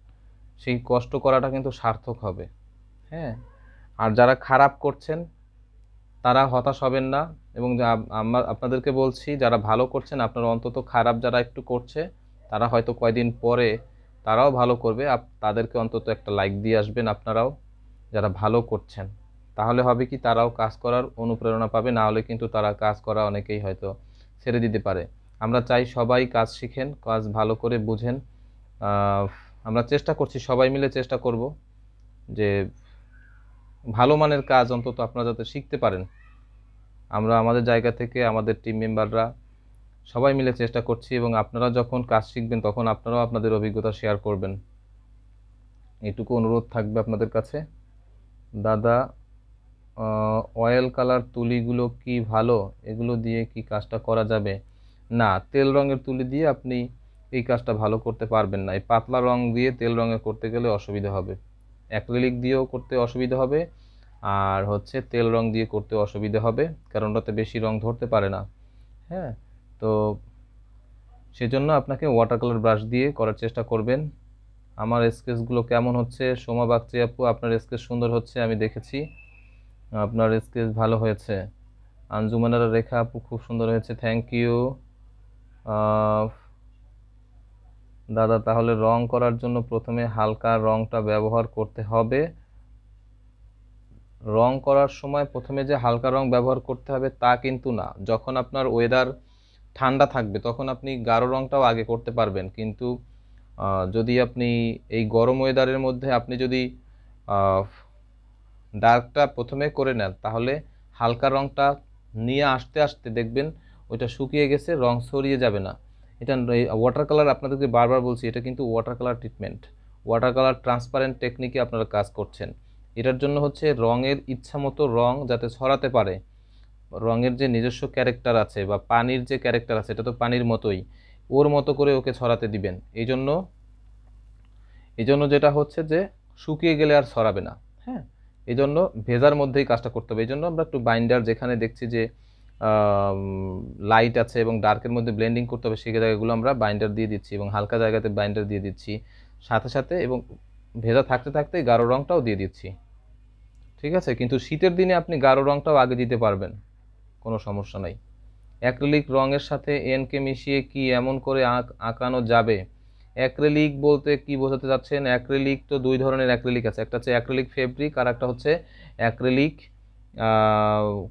সেই কষ্ট করাটা কিন্তু সার্থক হবে। হ্যাঁ, আর যারা খারাপ করছেন তারা হতাশ হবেন না। এবং আপনাদেরকে বলছি, যারা ভালো করছেন আপনারা অন্তত খারাপ যারা একটু করছে তারা হয়তো কয়দিন পরে তারাও ভালো করবে, তাদেরকে অন্তত একটা লাইক দিয়ে আসবেন আপনারাও যারা ভালো করছেন। তাহলে হবে কি, তারাও কাজ করার অনুপ্রেরণা পাবে, না হলে কিন্তু তারা কাজ করা অনেকেই হয়তো ছেড়ে দিতে পারে। আমরা চাই সবাই কাজ শিখেন, কাজ ভালো করে বুঝেন। আমরা চেষ্টা করছি, সবাই মিলে চেষ্টা করব যে ভালো মানের কাজ অন্তত আপনারা যাতে শিখতে পারেন। আমরা আমাদের জায়গা থেকে আমাদের টিম মেম্বাররা সবাই মিলে চেষ্টা করছি, এবং আপনারা যখন কাজ শিখবেন তখন আপনারাও আপনাদের অভিজ্ঞতা শেয়ার করবেন, এটুকু অনুরোধ থাকবে আপনাদের কাছে। দাদা, অয়েল কালার তুলিগুলো কি ভালো? এগুলো দিয়ে কি কাজটা করা যাবে? না, তেল রঙের তুলি দিয়ে আপনি এই কাজটা ভালো করতে পারবেন না। এই পাতলা রং দিয়ে তেল রঙে করতে গেলে অসুবিধা হবে, অ্যাক্রিলিক দিয়েও করতে অসুবিধা হবে, আর হচ্ছে তেল রং দিয়ে করতে অসুবিধা হবে, কারণ ওটাতে বেশি রং ধরতে পারে না। হ্যাঁ, তো সেজন্য আপনাকে ওয়াটার কালার ব্রাশ দিয়ে করার চেষ্টা করবেন। আমার স্কেচগুলো কেমন হচ্ছে? সোমা বাগচি আপু, আপনার স্কেচ সুন্দর হচ্ছে, আমি দেখেছি, আপনার স্কেচ ভালো হয়েছে। আঞ্জুমানের রেখা আপু, খুব সুন্দর হয়েছে, থ্যাংক ইউ। দাদা, তাহলে রং করার জন্য প্রথমে হালকা রংটা ব্যবহার করতে হবে? রং করার সময় প্রথমে যে হালকা রং ব্যবহার করতে হবে তা কিন্তু না। যখন আপনার ওয়েদার ঠান্ডা থাকবে তখন আপনি গাঢ় রংটাও আগে করতে পারবেন, কিন্তু যদি আপনি এই গরম ওয়েদারের মধ্যে আপনি যদি ডার্কটা প্রথমে করে নেন তাহলে হালকা রংটা নিয়ে আসতে আসতে দেখবেন ওইটা শুকিয়ে গেছে, রং ছড়িয়ে যাবে না। এটা ওয়াটার কালার, আপনাদেরকে বারবার বলছি, এটা কিন্তু water colour treatment, water colour transparent টেকনিকে আপনারা কাজ করছেন। এটার জন্য হচ্ছে রঙের ইচ্ছা মতো রং যাতে ছড়াতে পারে, রঙের যে নিজস্ব ক্যারেক্টার আছে বা পানির যে ক্যারেক্টার আছে, এটা তো পানির মতোই, ওর মতো করে ওকে ছড়াতে দিবেন। এই জন্য যেটা হচ্ছে যে শুকিয়ে গেলে আর ছড়াবে না। হ্যাঁ, এই জন্য ভেজার মধ্যেই কাজটা করতে হবে। এই জন্য আমরা একটু বাইন্ডার, যেখানে দেখছি যে লাইট আছে এবং ডার্কের মধ্যে ব্লেন্ডিং করতে হবে সেই জায়গাগুলো আমরা বাইন্ডার দিয়ে দিচ্ছি, এবং হালকা জায়গাতে বাইন্ডার দিয়ে দিচ্ছি সাথে সাথে, এবং ভেজা থাকতে থাকতে গাঢ় রংটাও দিয়ে দিচ্ছি। ঠিক আছে, কিন্তু শীতের দিনে আপনি গাঢ় রংটাও আগে দিতে পারবেন, কোনো সমস্যা নাই। অ্যাক্রিলিক রঙের সাথে এনকে মিশিয়ে কি এমন করে আঁকানো যাবে? অ্যাক্রিলিক বলতে কি বোঝাতে চাচ্ছেন? অ্যাক্রিলিক তো দুই ধরনের অ্যাক্রিলিক আছে, একটা হচ্ছে অ্যাক্রিলিক ফেব্রিক আর একটা হচ্ছে অ্যাক্রিলিক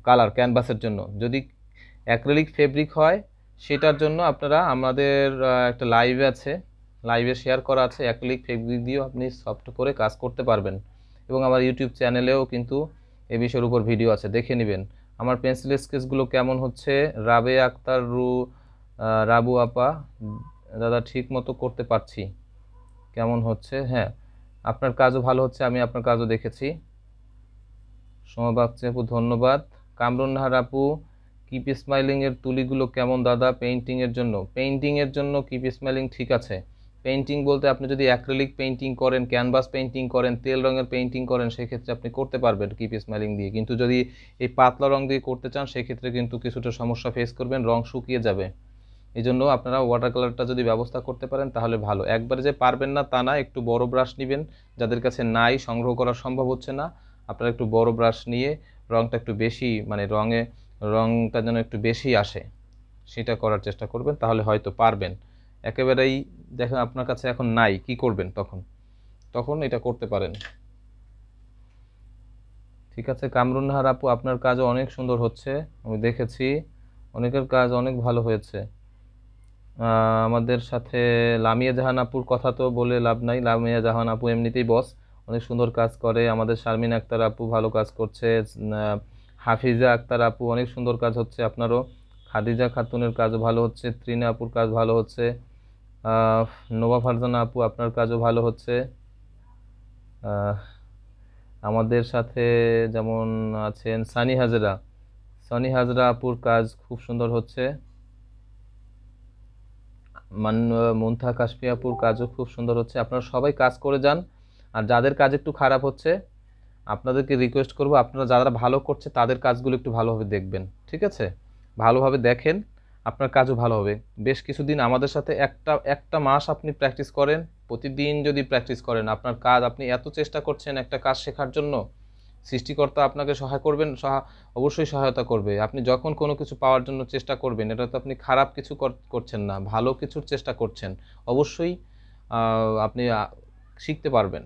কালার ক্যানভাসের জন্য। যদি অ্যাক্রিলিক ফেব্রিক হয় সেটার জন্য আপনারা আমাদের একটা লাইভ আছে, লাইভে শেয়ার করা আছে, অ্যাক্রিলিক ফেব্রিক দিয়েও আপনি সফট করে কাজ করতে পারবেন, এবং আমার ইউটিউব চ্যানেলেও কিন্তু এ বিষয়ের উপর ভিডিও আছে, দেখে নেবেন। আমার পেন্সিল স্কেচগুলো কেমন হচ্ছে? রাবে আক্তার রাবু আপা, দাদা ঠিক মতো করতে পারছি, কেমন হচ্ছে? হ্যাঁ, আপনার কাজও ভালো হচ্ছে, আমি আপনার কাজও দেখেছি। সোমা বাগচি আপু, ধন্যবাদ। কামরুন নাহার আপু, কিপ স্মাইলিং এর তুলিগুলো কেমন দাদা পেইন্টিং এর জন্য? পেইন্টিং এর জন্য কিপ স্মাইলিং ঠিক আছে। পেইন্টিং বলতে আপনি যদি অ্যাক্রিলিক পেইন্টিং করেন, ক্যানভাস পেইন্টিং করেন, তেল রঙের পেইন্টিং করেন, সেক্ষেত্রে আপনি করতে পারবেন কিপ স্মাইলিং দিয়ে। কিন্তু যদি এই পাতলা রং দিয়ে করতে চান সেক্ষেত্রে কিন্তু কিছুটা সমস্যা ফেস করবেন, রং শুকিয়ে যাবে। এই জন্য আপনারা ওয়াটার কালারটা যদি ব্যবস্থা করতে পারেন তাহলে ভালো। একবারে যে পারবেন না তা না, একটু বড় ব্রাশ নেবেন, যাদের কাছে নাই, সংগ্রহ করা সম্ভব হচ্ছে না, আপনারা একটু বড় ব্রাশ নিয়ে রংটা একটু বেশি, মানে রংটা যেন একটু বেশি আসে, সেটা করার চেষ্টা করবেন, তাহলে হয়তো পারবেন। একেবারেই দেখেন আপনার কাছে এখন নাই, কি করবেন তখন? তখন এটা করতে পারেন। ঠিক আছে কামরুন নাহার আপু, আপনার কাজও অনেক সুন্দর হচ্ছে, আমি দেখেছি অনেকের কাজ অনেক ভালো হয়েছে। আমাদের সাথে লামিয়া জাহান আপুর কথা তো বলে লাভ নাই, লামিয়া জাহান আপু এমনিতেই বস, অনেক সুন্দর কাজ করে। আমাদের শারমিন আক্তার আপু ভালো কাজ করছে। হাফিজা আক্তার আপু অনেক সুন্দর কাজ হচ্ছে আপনারও। খাদিজা খাতুনের কাজও ভালো হচ্ছে। ত্রিনা আপুর কাজ ভালো হচ্ছে। আহ, নোভা ফারজানা আপু আপনার কাজও ভালো হচ্ছে। আহ, আমাদের সাথে যেমন আছেন সানি হাজরা আপুর কাজ খুব সুন্দর হচ্ছে। মুনথা কাশফি আপুর কাজও খুব সুন্দর হচ্ছে। আপনারা সবাই কাজ করে যান। আর যাদের কাজ একটু খারাপ হচ্ছে, আপনাদেরকে রিকোয়েস্ট করব, আপনারা যারা ভালো করছে তাদের কাজগুলো একটু ভালোভাবে দেখবেন, ঠিক আছে? ভালোভাবে দেখেন, আপনার কাজও ভালো হবে। বেশ কিছুদিন আমাদের সাথে একটা একটা মাস আপনি প্র্যাকটিস করেন, প্রতিদিন যদি প্র্যাকটিস করেন, আপনার কাজ, আপনি এত চেষ্টা করছেন একটা কাজ শেখার জন্য, সৃষ্টিকর্তা আপনাকে সহায় করবেন, অবশ্যই সহায়তা করবে। আপনি যখন কোনো কিছু পাওয়ার জন্য চেষ্টা করবেন, এটা তো আপনি খারাপ কিছু করছেন না, ভালো কিছুর চেষ্টা করছেন, অবশ্যই আপনি শিখতে পারবেন।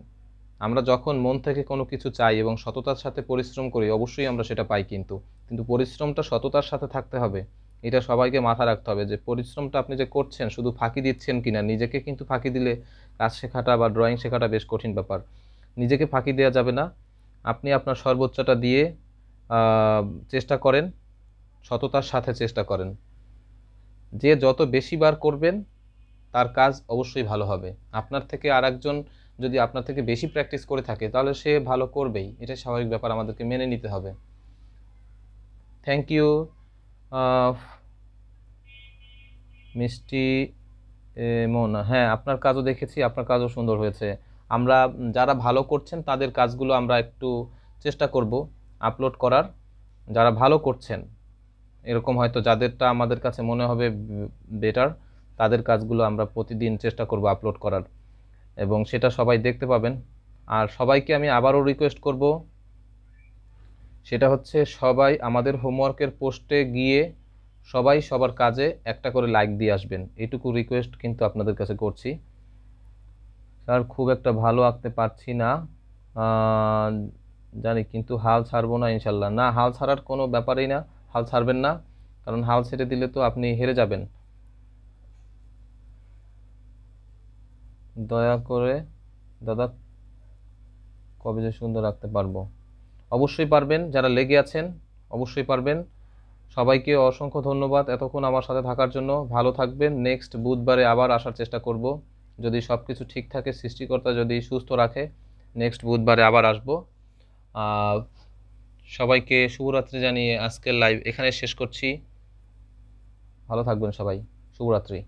আমরা যখন মন থেকে কোনো কিছু চাই এবং সততার সাথে পরিশ্রম করি, অবশ্যই আমরা সেটা পাই, কিন্তু কিন্তু পরিশ্রমটা সততার সাথে থাকতে হবে। এটা সবাইকে মাথা রাখতে হবে যে পরিশ্রমটা আপনি যে করছেন শুধু ফাঁকি দিচ্ছেন কিনা। নিজেকে কিন্তু ফাঁকি দিলে কাজ শেখাটা বা ড্রয়িং শেখাটা বেশ কঠিন ব্যাপার। নিজেকে ফাঁকি দেওয়া যাবে না। আপনি আপনার সর্বোচ্চটা দিয়ে চেষ্টা করেন, সততার সাথে চেষ্টা করেন। যে যত বেশি বার করবেন তার কাজ অবশ্যই ভালো হবে। আপনার থেকে আর একজন যদি আপনার থেকে বেশি প্র্যাকটিস করে থাকে, তাহলে সে ভালো করবেই, এটা স্বাভাবিক ব্যাপার, আমাদেরকে মেনে নিতে হবে। থ্যাংক ইউ মিষ্টি মোনা। হ্যাঁ, আপনার কাজও দেখেছি, আপনার কাজও সুন্দর হয়েছে। আমরা যারা ভালো করছেন তাদের কাজগুলো আমরা একটু চেষ্টা করব আপলোড করার। যারা ভালো করছেন, এরকম হয়তো যাদেরটা আমাদের কাছে মনে হবে বেটার, তাদের কাজগুলো আমরা প্রতিদিন চেষ্টা করব আপলোড করার, এবং সেটা সবাই দেখতে পাবেন। আর সবাইকে আমি আবারও রিকোয়েস্ট করব, সেটা হচ্ছে সবাই আমাদের হোমওয়ার্কের পোস্টে গিয়ে সবাই সবার কাজে একটা করে লাইক দিয়ে আসবেন, এটুকু রিকোয়েস্ট কিন্তু আপনাদের কাছে করছি। স্যার খুব একটা ভালো আঁকতে পারছি না, জানি, কিন্তু হাল ছাড়বো না ইনশাল্লাহ। না, হাল ছাড়ার কোনো ব্যাপারই না, হাল ছাড়বেন না, কারণ হাল ছেড়ে দিলে তো আপনি হেরে যাবেন। দয়া করে দাদা, কবে যে সুন্দর আঁকতে পারবো? অবশ্যই পারবেন, যারা লেগে আছেন অবশ্যই পারবেন। সবাইকে অসংখ্য ধন্যবাদ এতক্ষণ আমার সাথে থাকার জন্য। ভালো থাকবেন। নেক্সট বুধবারে আবার আসার চেষ্টা করব, যদি সব কিছু ঠিক থাকে, সৃষ্টিকর্তা যদি সুস্থ রাখে, নেক্সট বুধবারে আবার আসবো। সবাইকে শুভরাত্রি জানিয়ে আজকের লাইভ এখানে শেষ করছি। ভালো থাকবেন সবাই, শুভরাত্রি।